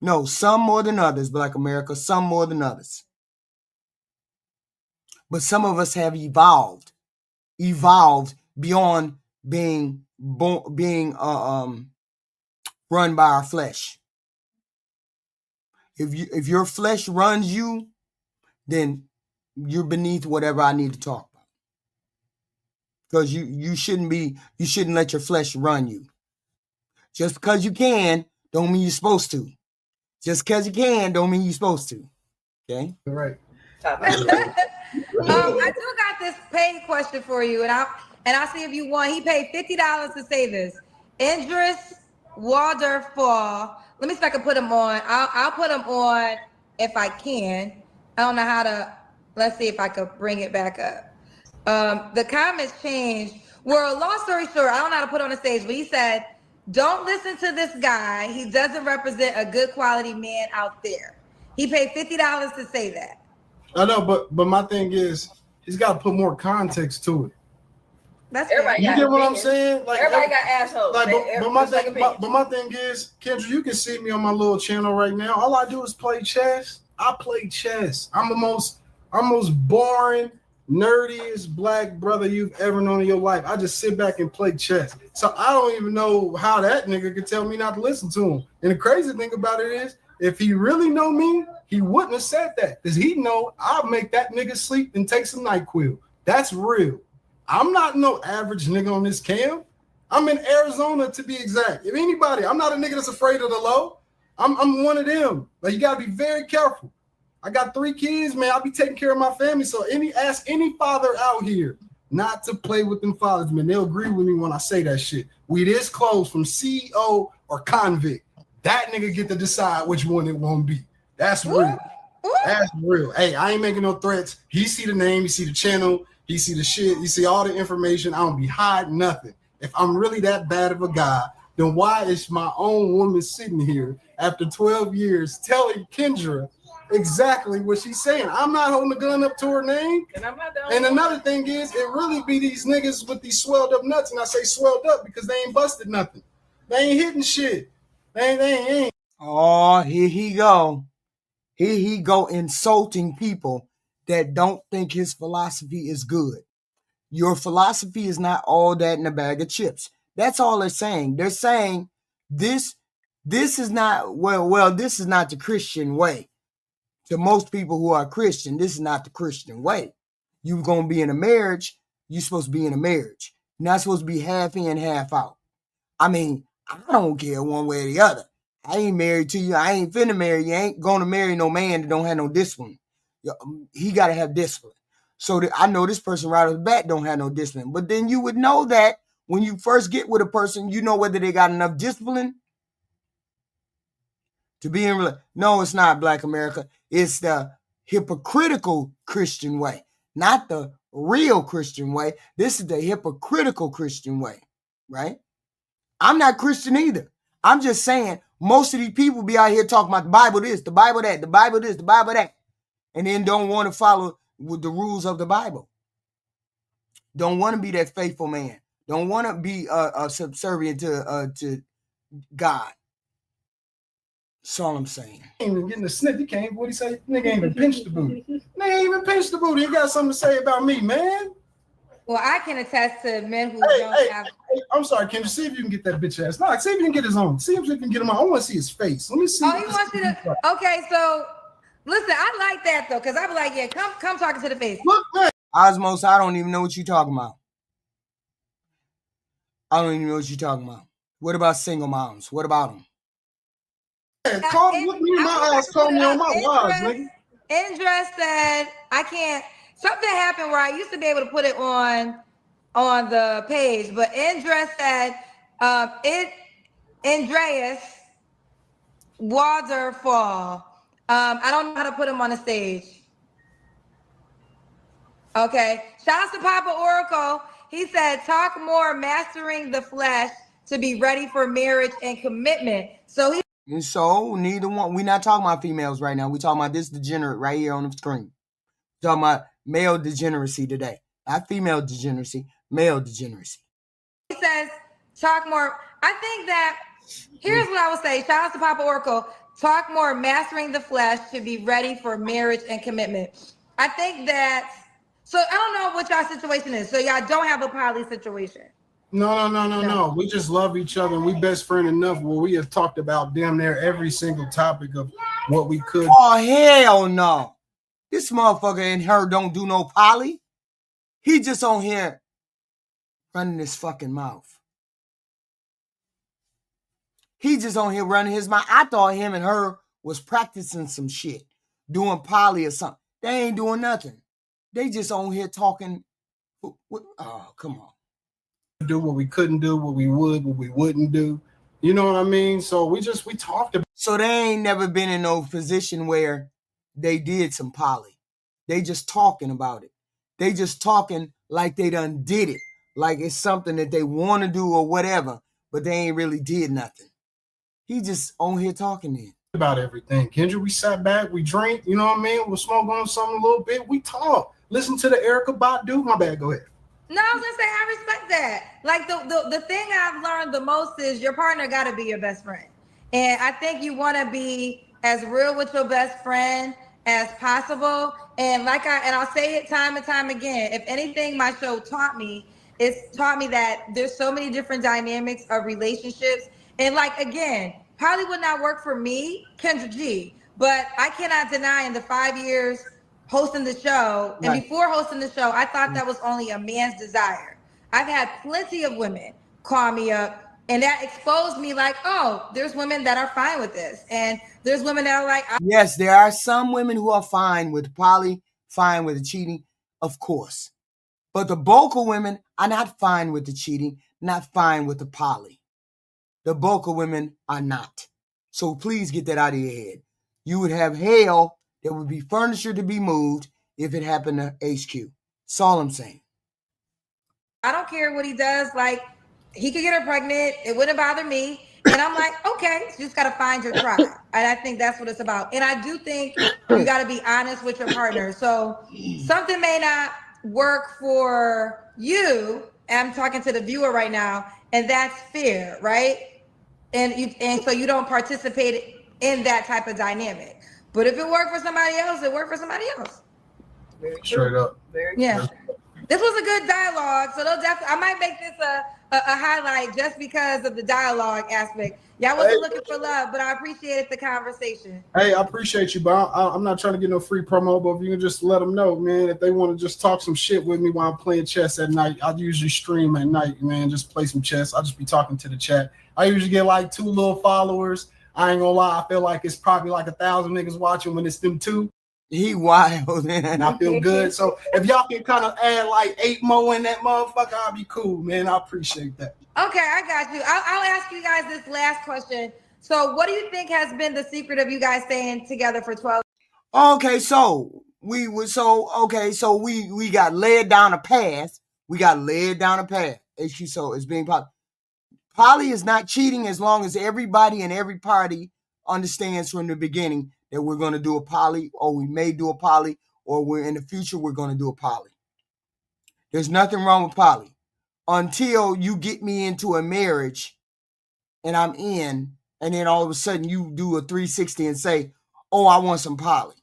No, some more than others, Black America, some more than others. But some of us have evolved beyond being run by our flesh. If your flesh runs you, then you're beneath whatever I need to talk about. Because you shouldn't let your flesh run you. Just because you can, don't mean you're supposed to. Just because you can, don't mean you're supposed to. Okay? Right. I do got this paid question for you, and I'll see if you want. He paid $50 to say this. Idris Waterfall. Let me see if I can put him on. I'll put him on if I can. I don't know how to. Let's see if I could bring it back up. The comments changed. Well, long story short, I don't know how to put on the stage, but he said, "Don't listen to this guy. He doesn't represent a good quality man out there." He paid $50 to say that. I know, but my thing is, he's got to put more context to it. That's everybody. You get what I'm saying? Like everybody got assholes. Like, but my thing is, Kendra, you can see me on my little channel right now. All I do is play chess. I play chess. I'm the most boring, nerdiest black brother you've ever known in your life. I just sit back and play chess. So I don't even know how that nigga could tell me not to listen to him. And the crazy thing about it is, if he really know me, he wouldn't have said that. Because he know I'll make that nigga sleep and take some NyQuil. That's real. I'm not no average nigga on this cam. I'm in Arizona to be exact. If anybody, I'm not a nigga that's afraid of the low. I'm one of them. But you gotta be very careful. I got 3 kids, man. I'll be taking care of my family. So ask any father out here not to play with them fathers, man. They'll agree with me when I say that shit. We this close from CEO or convict. That nigga get to decide which one it won't be. That's real. That's real. Hey, I ain't making no threats. He see the name, he see the channel, he see the shit, he see all the information. I don't be hiding nothing. If I'm really that bad of a guy, then why is my own woman sitting here after 12 years telling Kendra exactly what she's saying? I'm not holding a gun up to her name. And I'm not the only one. Another thing is, it really be these niggas with these swelled up nuts. And I say swelled up because they ain't busted nothing. They ain't hitting shit. They ain't. Oh, here he go. Here he go insulting people that don't think his philosophy is good. Your philosophy is not all that in a bag of chips. That's all they're saying. They're saying this is not, this is not the Christian way. To most people who are Christian, this is not the Christian way. You're going to be in a marriage, you're supposed to be in a marriage. You're not supposed to be half in, half out. I mean, I don't care one way or the other. I ain't married to you. I ain't finna marry you. I ain't going to marry no man that don't have no discipline. He got to have discipline. So I know this person right off the bat don't have no discipline. But then you would know that when you first get with a person, you know whether they got enough discipline to be in. No, it's not, Black America. It's the hypocritical Christian way, not the real Christian way. This is the hypocritical Christian way, right? I'm not Christian either. I'm just saying most of these people be out here talking about the Bible this, the Bible that, the Bible this, the Bible that, and then don't want to follow with the rules of the Bible. Don't want to be that faithful man. Don't want to be subservient to God. That's all I'm saying. Ain't even getting a sniff. He can't. What he say? Nigga ain't even pinched the booty. Nigga ain't even pinched the booty. He got something to say about me, man. Well, I can attest to men who don't have. Hey, I'm sorry, Kendra. See if you can get that bitch ass. No, see if you can get his own. See if you can get him on. I want to see his face. Let me see. Oh, he wants you to. Okay, so listen, I like that though, because I be like, yeah, come talking to the face. Look, man. Osmos, I don't even know what you're talking about. I don't even know what you're talking about. What about single moms? What about them? Look me in my eyes, call me on my lives, nigga. Indra said, I can't. Something happened where I used to be able to put it on the page, but Indra said, Andreas Waterfall. I don't know how to put him on the stage. Okay. Shouts to Papa Oracle. He said, talk more, mastering the flesh to be ready for marriage and commitment. So neither one. We're not talking about females right now. We're talking about this degenerate right here on the screen. We're talking about male degeneracy today. Not female degeneracy, male degeneracy. He says, talk more. I think that, here's what I would say. Shout out to Papa Oracle. Talk more, mastering the flesh to be ready for marriage and commitment. I think that, so I don't know what y'all situation is. So y'all don't have a poly situation. No. We just love each other and we best friend enough where we have talked about damn near every single topic of what we could. Oh, hell no. This motherfucker and her don't do no poly. He just on here running his fucking mouth. He just on here running his mouth. I thought him and her was practicing some shit, doing poly or something. They ain't doing nothing. They just on here talking. Oh, come on. Do what we couldn't do, what we would, what we wouldn't do. You know what I mean? So we talked about. So they ain't never been in no position where they did some poly. They just talking about it. They just talking like they done did it. Like it's something that they want to do or whatever, but they ain't really did nothing. He just on here talking then. About everything. Kendra, we sat back, we drank, you know what I mean? We'll smoke on something a little bit. We talk. Listen to the Erykah Badu. My bad, go ahead. No, I was gonna say I respect that. Like the thing I've learned the most is your partner gotta be your best friend. And I think you wanna be as real with your best friend as possible. And I'll say it time and time again. If anything my show taught me, it's taught me that there's so many different dynamics of relationships. And like again, probably would not work for me, Kendra G, but I cannot deny in the 5 years hosting the show, and right. Before hosting the show, I thought that was only a man's desire. I've had plenty of women call me up, and that exposed me like, oh, there's women that are fine with this, and there's women that are like, yes, there are some women who are fine with poly, fine with the cheating, of course. But the bulk of women are not fine with the cheating, not fine with the poly. The bulk of women are not. So please get that out of your head. You would have hell. There would be furniture to be moved if it happened to HQ. That's all I'm saying. I don't care what he does. Like, he could get her pregnant. It wouldn't bother me. And I'm like, okay, you just got to find your tribe. And I think that's what it's about. And I do think you got to be honest with your partner. So something may not work for you. I'm talking to the viewer right now. And that's fair, right? And so you don't participate in that type of dynamic. But if it worked for somebody else, it worked for somebody else. Straight up. Yeah. This was a good dialogue. So they'll definitely, I might make this a highlight just because of the dialogue aspect. Y'all wasn't looking for love, but I appreciated the conversation. Hey, I appreciate you, but I'm not trying to get no free promo, but if you can just let them know, man, if they want to just talk some shit with me while I'm playing chess at night, I usually stream at night, man, just play some chess. I'll just be talking to the chat. I usually get like 2 little followers. I ain't gonna lie, I feel like it's probably like 1,000 niggas watching when it's them 2. He wild, man. And I feel good. So if y'all can kind of add like 8 more in that motherfucker, I'll be cool, man. I appreciate that. Okay, I got you. I'll ask you guys this last question. So what do you think has been the secret of you guys staying together for 12? Okay, so we got led down a path. HQ, so it's being poly. Poly is not cheating as long as everybody and every party understands from the beginning that we're going to do a poly, or we may do a poly, or we're in the future we're going to do a poly. There's nothing wrong with poly until you get me into a marriage and I'm in and then all of a sudden you do a 360 and say, oh, I want some poly.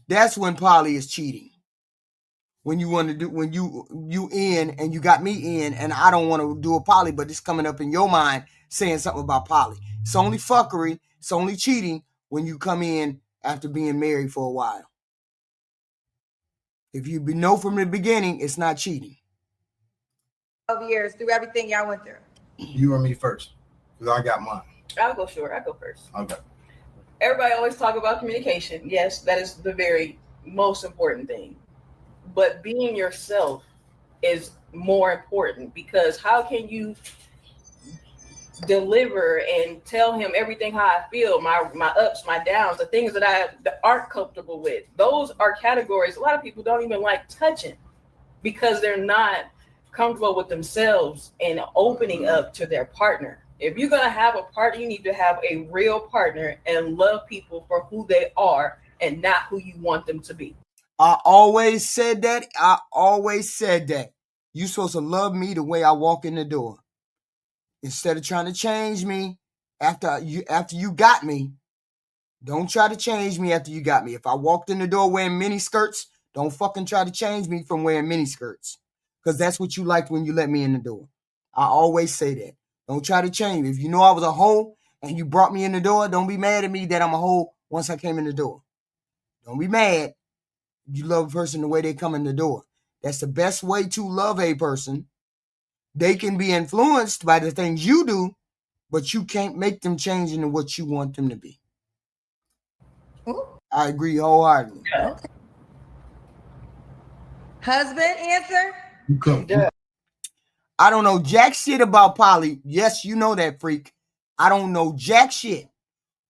That's when poly is cheating. When you want to do, when you in and you got me in and I don't want to do a poly, but it's coming up in your mind saying something about poly. It's only fuckery. It's only cheating when you come in after being married for a while. If you know from the beginning, it's not cheating. 12 years through everything y'all went through. You or me first? Because I got mine. I'll go short. I'll go first. Okay. Everybody always talk about communication. Yes, that is the very most important thing. But being yourself is more important, because how can you deliver and tell him everything how I feel, my ups, my downs, the things that aren't comfortable with? Those are categories a lot of people don't even like touching because they're not comfortable with themselves and opening up to their partner. If you're going to have a partner, you need to have a real partner and love people for who they are and not who you want them to be. I always said that. You're supposed to love me the way I walk in the door. Instead of trying to change me after you got me. Don't try to change me after you got me. If I walked in the door wearing mini skirts, don't fucking try to change me from wearing mini skirts. Because that's what you liked when you let me in the door. I always say that. Don't try to change me. If you know I was a hoe and you brought me in the door, don't be mad at me that I'm a hoe once I came in the door. Don't be mad. You love a person the way they come in the door. That's the best way to love a person. They can be influenced by the things you do, but you can't make them change into what you want them to be. Ooh. I agree wholeheartedly. Okay. Husband, answer? Yeah. I don't know jack shit about poly. Yes, you know that, freak. I don't know jack shit.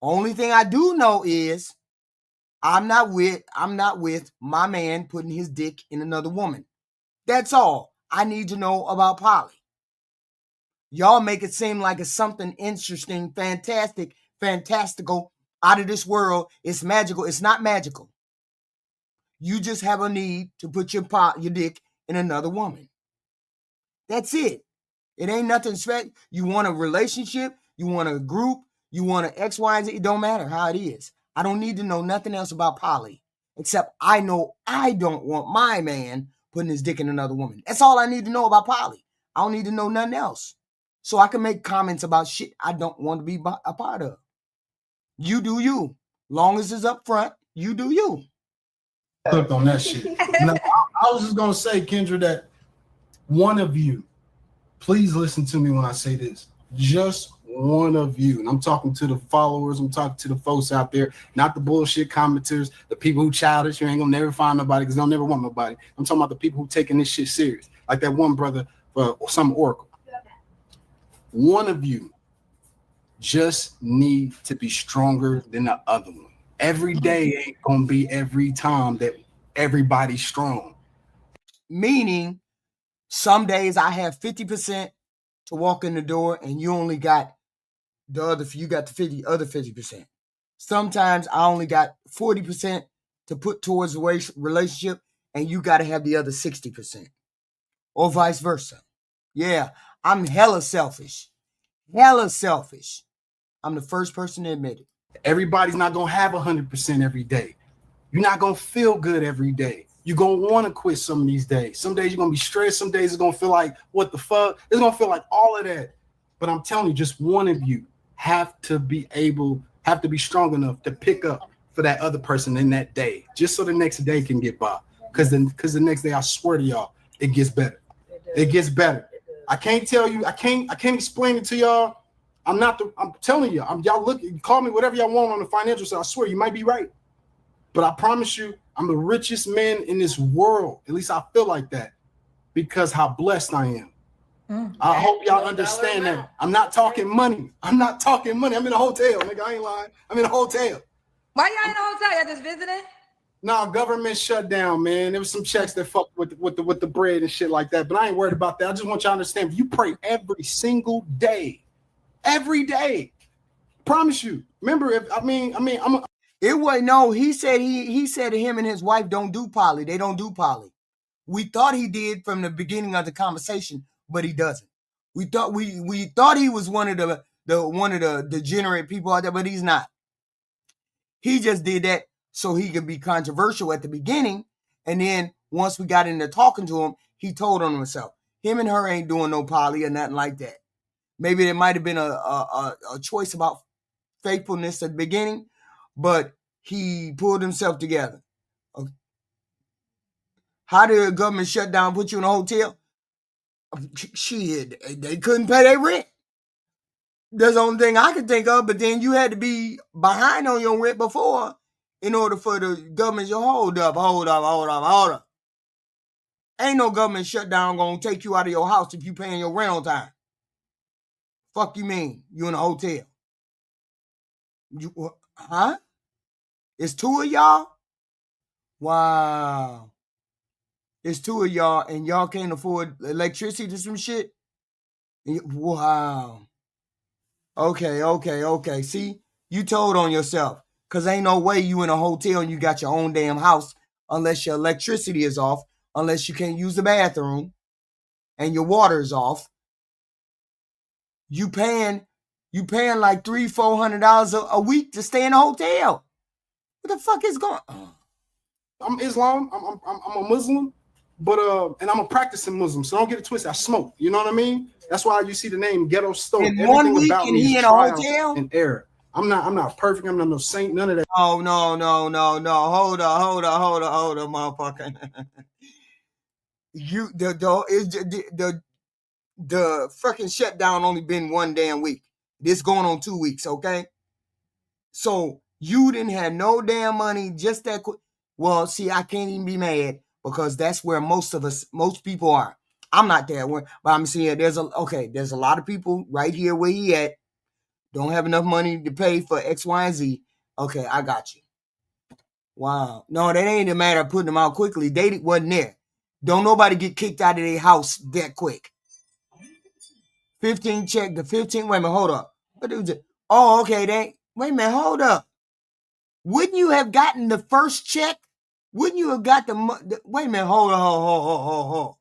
Only thing I do know is I'm not with my man putting his dick in another woman. That's all I need to know about poly. Y'all make it seem like it's something interesting, fantastic, fantastical, out of this world. It's magical. It's not magical. You just have a need to put your dick in another woman. That's it. It ain't nothing special. You want a relationship, you want a group, you want an X, Y, and Z. It don't matter how it is. I don't need to know nothing else about poly, except I know I don't want my man putting his dick in another woman. That's all I need to know about poly. I don't need to know nothing else. So I can make comments about shit I don't want to be a part of. You do you. Long as it's up front, you do you. Clicked on that shit. Now, I was just going to say, Kendra, that one of you, please listen to me when I say this. Just one of you. And I'm talking to the followers. I'm talking to the folks out there, not the bullshit commenters, the people who childish. You ain't going to never find nobody because they'll never want nobody. I'm talking about the people who taking this shit serious. Like that one brother for some oracle. One of you just need to be stronger than the other one. Every day ain't going to be every time that everybody's strong. Meaning, some days I have 50% to walk in the door and you only got the other 50%. Sometimes I only got 40% to put towards the relationship and you got to have the other 60%. Or vice versa. Yeah, I'm hella selfish. I'm the first person to admit it. Everybody's not going to have 100% every day. You're not going to feel good every day. You're going to want to quit some of these days. Some days you're going to be stressed. Some days it's going to feel like, what the fuck? It's going to feel like all of that. But I'm telling you, just one of you have to be strong enough to pick up for that other person in that day, just so the next day can get by. Because the next day, I swear to y'all, it gets better. It gets better. I can't tell you. I can't explain it to y'all. I'm telling you. Y'all look. Call me whatever y'all want on the financial side. I swear you might be right. But I promise you, I'm the richest man in this world. At least I feel like that because how blessed I am. I hope y'all understand that. I'm not talking money. I'm in a hotel, nigga. I ain't lying. I'm in a hotel. Why y'all in a hotel? Y'all just visiting? No, government shut down, man. There was some checks that fucked with the bread and shit like that. But I ain't worried about that. I just want y'all to understand. You pray every single day. Every day. Promise you. Remember, He said he said him and his wife don't do poly. They don't do poly. We thought he did from the beginning of the conversation, but he doesn't. We thought he was one of the degenerate people out there, but he's not. He just did that so he could be controversial at the beginning, and then once we got into talking to him, he told on himself. Him and her ain't doing no poly or nothing like that. Maybe there might have been a choice about faithfulness at the beginning, but he pulled himself together. Okay. How did the government shut down, put you in a hotel? Shit, they couldn't pay their rent. That's the only thing I can think of, but then you had to be behind on your rent before in order for the government to hold up. Ain't no government shutdown gonna take you out of your house if you paying your rent on time. Fuck you mean? You in a hotel? Huh? It's two of y'all? Wow. It's two of y'all and y'all can't afford electricity to some shit? Wow. Okay. See, you told on yourself. Because ain't no way you in a hotel and you got your own damn house unless your electricity is off, unless you can't use the bathroom and your water is off. You paying like $300-400 a week to stay in a hotel. What the fuck is going on? I'm Islam. I'm a Muslim, but and I'm a practicing Muslim. So don't get it twisted. I smoke. You know what I mean? That's why you see the name Ghetto Stove. In everything 1 week, and he in a hotel and error. I'm not perfect. I'm not no saint. None of that. Oh no. Hold up, motherfucker. You the fucking shutdown only been 1 damn week. This going on 2 weeks, okay? So you didn't have no damn money just that quick. Well, see, I can't even be mad because that's where most people are. I'm not there, but I'm saying there's a lot of people right here where he at, don't have enough money to pay for X, Y, and Z. Okay, I got you. Wow. No, that ain't a matter of putting them out quickly. They wasn't there. Don't nobody get kicked out of their house that quick. 15 check, the 15, wait a minute, hold up. What is it? Oh, okay, wait a minute, hold up. Wouldn't you have gotten the first check? Wouldn't you have got wait a minute, hold on.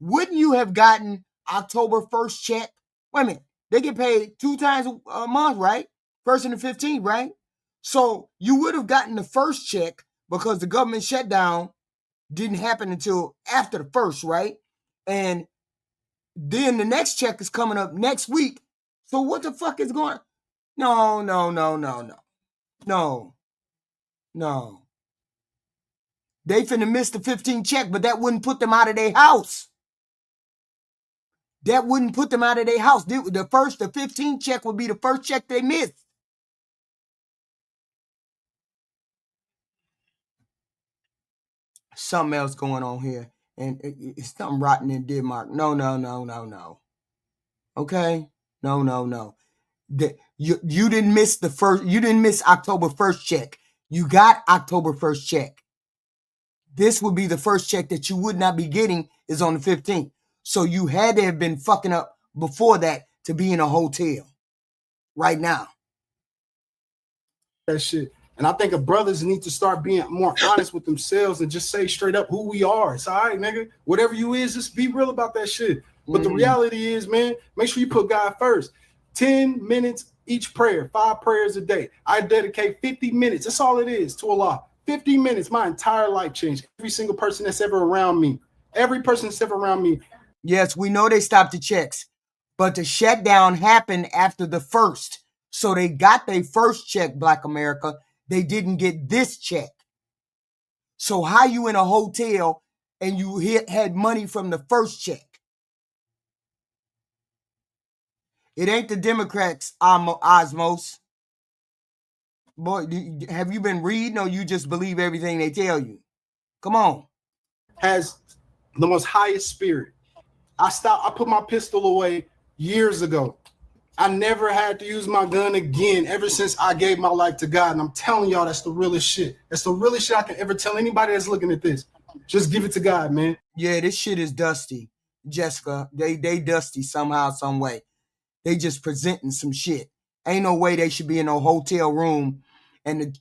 Wouldn't you have gotten October 1st check? Wait a minute, they get paid 2 times a month, right? 1st and the 15th, right? So you would have gotten the first check because the government shutdown didn't happen until after the 1st, right? And then the next check is coming up next week. So what the fuck is going on? No. They finna miss the 15 check, but that wouldn't put them out of their house. That wouldn't put them out of their house. The 15 check would be the first check they missed. Something else going on here. And it's something rotten in Denmark. No. Okay? No. You didn't miss you didn't miss October 1st check. You got October 1st check. This would be the first check that you would not be getting is on the 15th. So you had to have been fucking up before that to be in a hotel right now. That shit. And I think brothers need to start being more honest with themselves and just say straight up who we are. It's all right, nigga. Whatever you is, just be real about that shit. But the reality is, man, make sure you put God first. 10 minutes each prayer, 5 prayers a day. I dedicate 50 minutes. That's all it is to Allah. 50 minutes, my entire life changed. Every single person that's ever around me. Every person that's ever around me. Yes, we know they stopped the checks, but the shutdown happened after the 1st. So they got their first check, Black America. They didn't get this check. So how you in a hotel and you had money from the first check? It ain't the Democrats, Osmos. Boy, have you been reading or you just believe everything they tell you? Come on. Has the most highest spirit. I put my pistol away years ago. I never had to use my gun again ever since I gave my life to God. And I'm telling y'all, that's the realest shit. That's the realest shit I can ever tell anybody that's looking at this. Just give it to God, man. Yeah, this shit is dusty, Jessica. They dusty somehow, some way. They just presenting some shit. Ain't no way they should be in a hotel room. And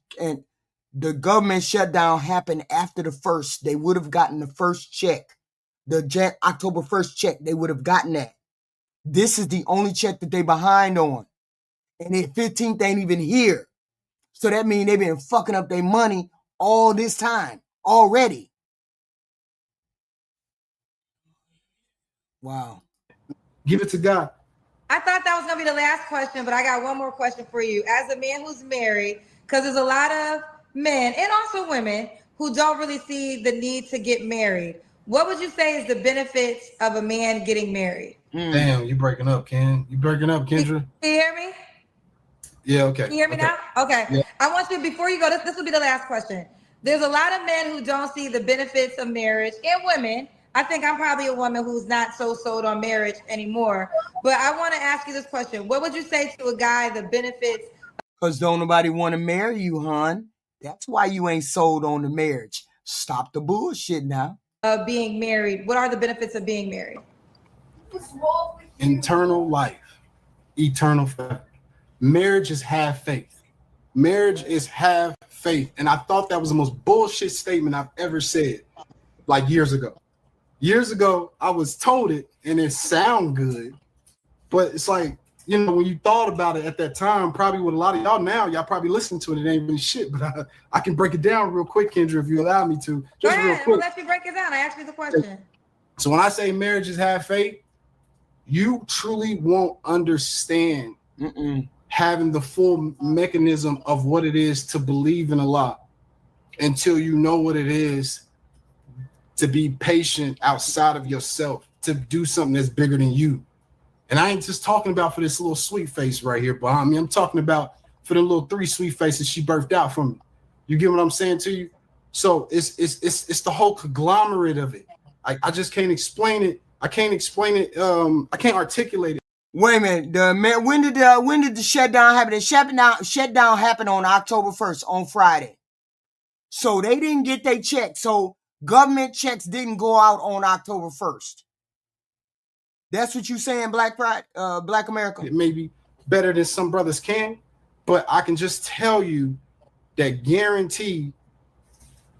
the government shutdown happened after the 1st. They would have gotten the first check. The October 1st check, they would have gotten that. This is the only check that they behind on. And their 15th ain't even here. So that means they've been fucking up their money all this time already. Wow. Give it to God. I thought that was going to be the last question, but I got one more question for you. As a man who's married, because there's a lot of men and also women who don't really see the need to get married. What would you say is the benefits of a man getting married? Damn, you breaking up, Ken. You breaking up, Kendra? Can you hear me? Yeah, okay. Can you hear me now? Okay. Yeah. I want you, before you go, this will be the last question. There's a lot of men who don't see the benefits of marriage, and women. I think I'm probably a woman who's not so sold on marriage anymore. But I want to ask you this question. What would you say to a guy the benefits? Because don't nobody want to marry you, hon. That's why you ain't sold on the marriage. Stop the bullshit now. Of being married. What are the benefits of being married? Internal life. Eternal faith. Marriage is half faith. Marriage is half faith. And I thought that was the most bullshit statement I've ever said, like years ago. Years ago, I was told it, and it sound good, but it's like, you know, when you thought about it at that time, probably with a lot of y'all now, y'all probably listen to it. It ain't really shit, but I can break it down real quick, Kendra, if you allow me to. Just real quick. I'll let you break it down. I asked you the question. So when I say marriage is half faith, you truly won't understand having the full mechanism of what it is to believe in Allah until you know what it is to be patient outside of yourself, to do something that's bigger than you. And I ain't just talking about for this little sweet face right here behind me. I'm talking about for the little 3 sweet faces she birthed out from me. You get what I'm saying to you? So it's the whole conglomerate of it. I just can't explain it. I can't explain it. I can't articulate it. Wait a minute. When did the shutdown happen? The shutdown happened on October 1st, on Friday. So they didn't get their check. So government checks didn't go out on October 1st. That's what you saying, Black America? It may be better than some brothers can, but I can just tell you that guarantee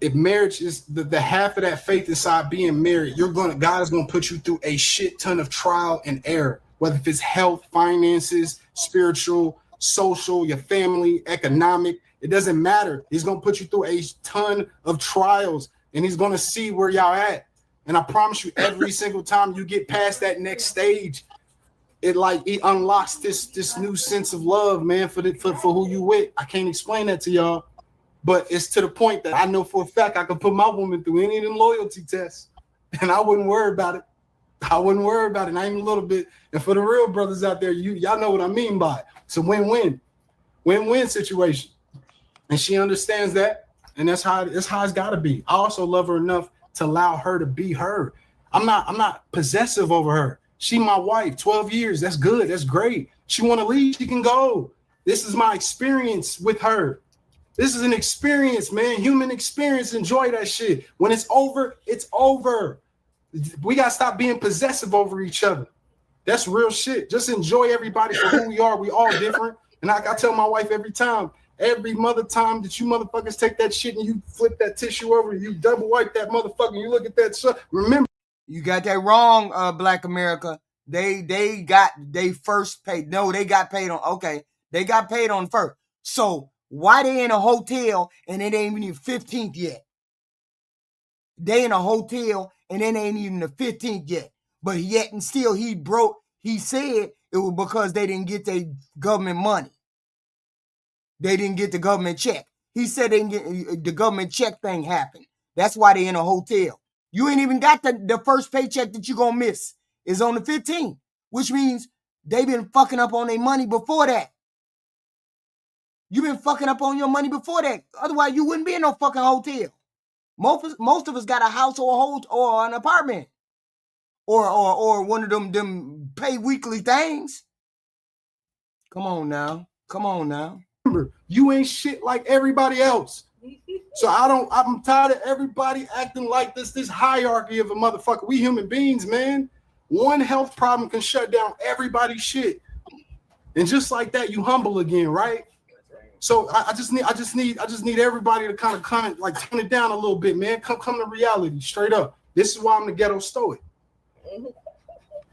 if marriage is the half of that faith inside being married, God is going to put you through a shit ton of trial and error, whether if it's health, finances, spiritual, social, your family, economic, it doesn't matter. He's going to put you through a ton of trials, and he's going to see where y'all at. And I promise you, every single time you get past that next stage, it unlocks this new sense of love, man, for who you with. I can't explain that to y'all, but it's to the point that I know for a fact I could put my woman through any of them loyalty tests, and I wouldn't worry about it. Not even a little bit. And for the real brothers out there, y'all know what I mean by it. It's a win-win situation, and she understands that, and that's how it's got to be. I also love her enough to allow her to be her. I'm not possessive over her. She my wife, 12 years. That's good. That's great. She want to leave, she can go. This is my experience with her. This is an experience, man. Human experience. Enjoy that shit. When it's over, it's over. We got to stop being possessive over each other. That's real shit. Just enjoy everybody for who we are. We all different. And I tell my wife every time that you motherfuckers take that shit and you flip that tissue over and you double wipe that motherfucker and you look at that shit, remember. You got that wrong, Black America. They got paid on, okay. They got paid on first. So why they in a hotel and it ain't even the 15th yet? They in a hotel and it ain't even the 15th yet. But yet and still he said it was because they didn't get their government money. They didn't get the government check. He said they didn't get the government check thing happened. That's why they in a hotel. You ain't even got the first paycheck that you gonna miss is on the 15th, which means they been fucking up on their money before that. You been fucking up on your money before that. Otherwise, you wouldn't be in no fucking hotel. Most of us got a house or an apartment or one of them pay weekly things. Come on now. You ain't shit like everybody else. So I'm tired of everybody acting like this hierarchy of a motherfucker. We human beings, man. One health problem can shut down everybody's shit. And just like that, you humble again, right? So I just need everybody to kind of like tone it down a little bit, man. Come to reality, straight up. This is why I'm the ghetto stoic.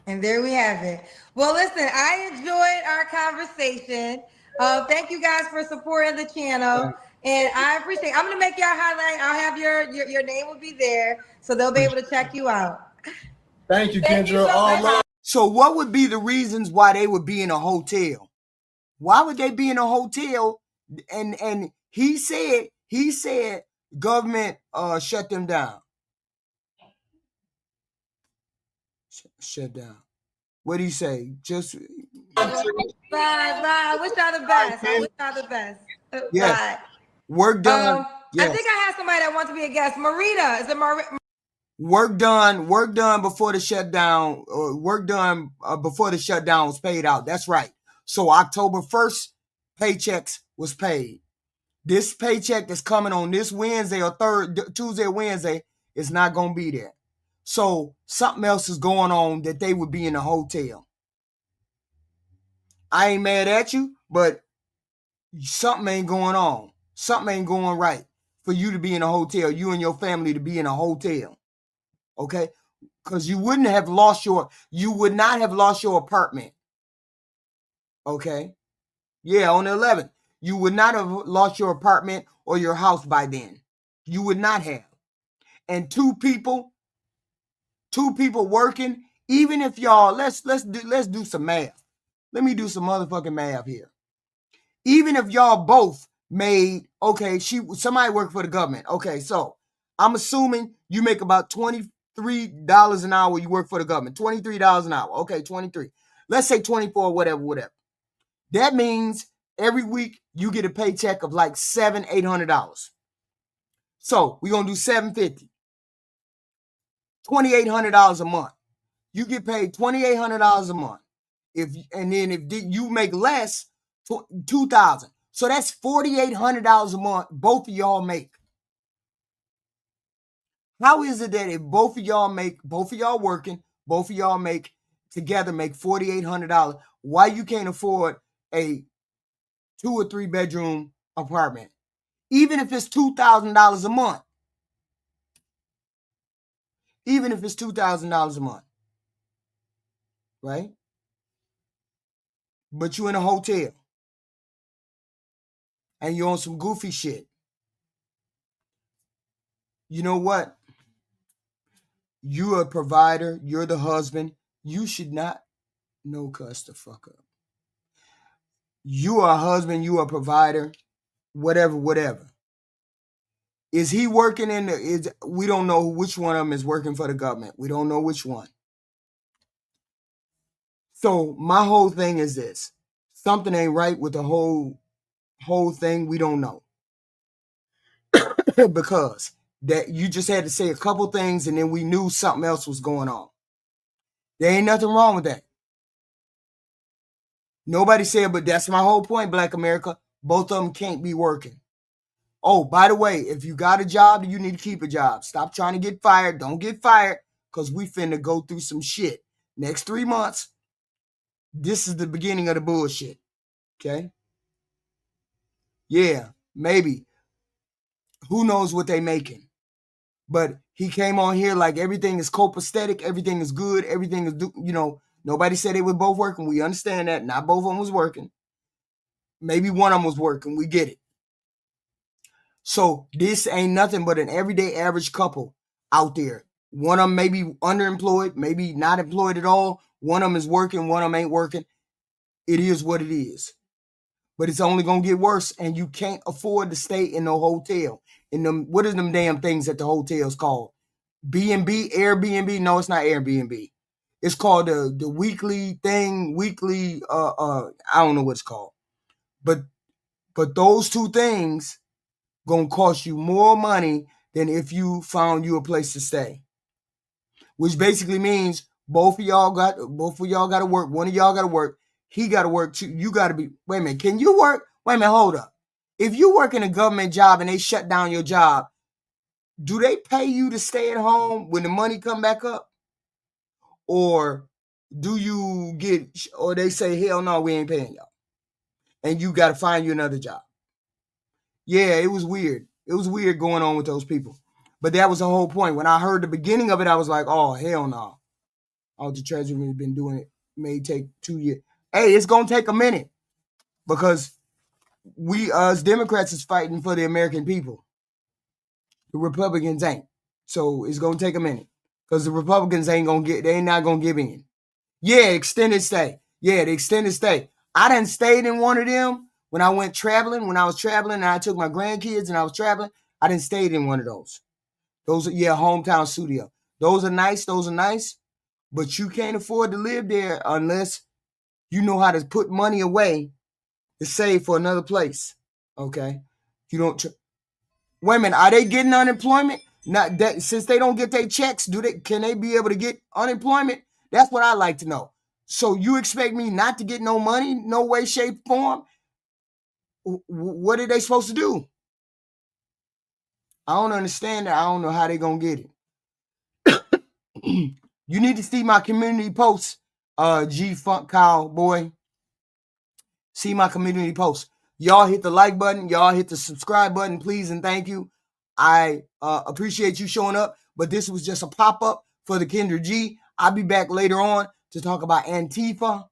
And there we have it. Well, listen, I enjoyed our conversation. Thank you guys for supporting the channel. And I appreciate it. I'm going to make y'all highlight. I'll have your name will be there, so they'll be able to check you out. Thank you, Kendra. So what would be the reasons why they would be in a hotel? Why would they be in a hotel? And he said government shut them down. Shut down. What do you say? Just bye. I wish y'all the best. Yes. Bye. Work done. Yes. I think I have somebody that wants to be a guest. Marita, is it Marita? Work done before the shutdown. Work done before the shutdown was paid out. That's right. So October 1st, paychecks was paid. This paycheck that's coming on this Wednesday or Tuesday or Wednesday is not going to be there. So something else is going on that they would be in a hotel. I ain't mad at you, but something ain't going on. Something ain't going right for you to be in a hotel, you and your family to be in a hotel. Okay? Because you would not have lost your apartment. Okay? Yeah, on the 11th. You would not have lost your apartment or your house by then. You would not have. And two people working, even if y'all, let's do some math. Let me do some motherfucking math here. Even if y'all both made, okay, somebody worked for the government. Okay, so I'm assuming you make about $23 an hour. You work for the government, $23 an hour. Okay, 23. Let's say 24, whatever. That means every week you get a paycheck of like $700-800. So we're gonna do $750. $2,800 a month. You get paid $2,800 a month. If you make less, $2,000. So that's $4,800 a month. Both of y'all make. How is it that if both of y'all working, both of y'all make together make $4,800? Why you can't afford a 2 or 3 bedroom apartment, even if it's $2,000 a month? Even if it's $2,000 a month, right? But you in a hotel and you're on some goofy shit. You know what? You're a provider. You're the husband. You should not cuss the fuck up. You are a husband. You are a provider. Whatever. Is he working we don't know which one of them is working for the government. We don't know which one. So my whole thing is this. Something ain't right with the whole thing. We don't know. Because that you just had to say a couple things and then we knew something else was going on. There ain't nothing wrong with that. Nobody said, but that's my whole point, Black America. Both of them can't be working. Oh, by the way, if you got a job, you need to keep a job. Stop trying to get fired. Don't get fired because we finna go through some shit. Next 3 months, this is the beginning of the bullshit. Okay? Yeah, maybe. Who knows what they making? But he came on here like everything is copacetic, everything is good, everything is, nobody said they were both working. We understand that. Not both of them was working. Maybe one of them was working. We get it. So this ain't nothing but an everyday average couple out there. One of them may be underemployed, maybe not employed at all. One of them is working, one of them ain't working. It is what it is. But it's only going to get worse, and you can't afford to stay in no hotel. What are them damn things that the hotel's called? B&B, Airbnb? No, it's not Airbnb. It's called the weekly thing, I don't know what it's called. But those two things gonna cost you more money than if you found you a place to stay. Which basically means both of y'all got to work. One of y'all got to work. He got to work too. You got to be, wait a minute, can you work? Wait a minute, hold up. If you work in a government job and they shut down your job, do they pay you to stay at home when the money come back up? Or do you or they say, hell no, we ain't paying y'all. And you got to find you another job. Yeah, it was weird. It was weird going on with those people. But that was the whole point. When I heard the beginning of it, I was like, oh, hell no. the Treasury has been doing it. May take 2 years. Hey, it's gonna take a minute because we as Democrats is fighting for the American people. The Republicans ain't. So it's gonna take a minute because the Republicans ain't not gonna give in. Yeah, extended stay. Yeah, the extended stay. I done stayed in one of them when I went traveling. When I was traveling and I took my grandkids and I was traveling, I done stayed in one of those. Those are, hometown studio. Those are nice. But you can't afford to live there unless you know how to put money away to save for another place. Okay? You don't. Wait a minute. Are they getting unemployment? Not that since they don't get their checks, can they be able to get unemployment? That's what I like to know. So you expect me not to get no money, no way, shape, form? What are they supposed to do? I don't understand that. I don't know how they gonna get it. You need to see my community posts, G Funk Cowboy. See my community posts. Y'all hit the like button. Y'all hit the subscribe button, please and thank you. I appreciate you showing up, but this was just a pop-up for the Kendra G. I'll be back later on to talk about Antifa.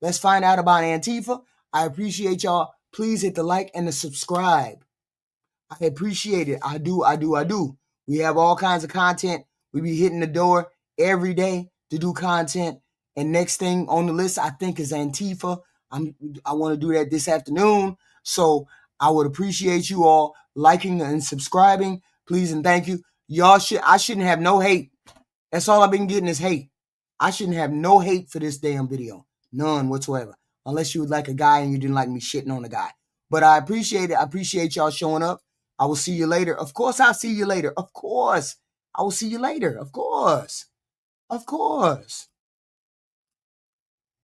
Let's find out about Antifa. I appreciate y'all. Please hit the like and the subscribe. I appreciate it. I do. We have all kinds of content. We be hitting the door every day to do content. And next thing on the list, I think, is Antifa. I want to do that this afternoon. So I would appreciate you all liking and subscribing. Please and thank you. I shouldn't have no hate. That's all I've been getting is hate. I shouldn't have no hate for this damn video. None whatsoever. Unless you would like a guy and you didn't like me shitting on a guy. But I appreciate it. I appreciate y'all showing up. I will see you later. Of course I'll see you later. Of course. I will see you later. Of course.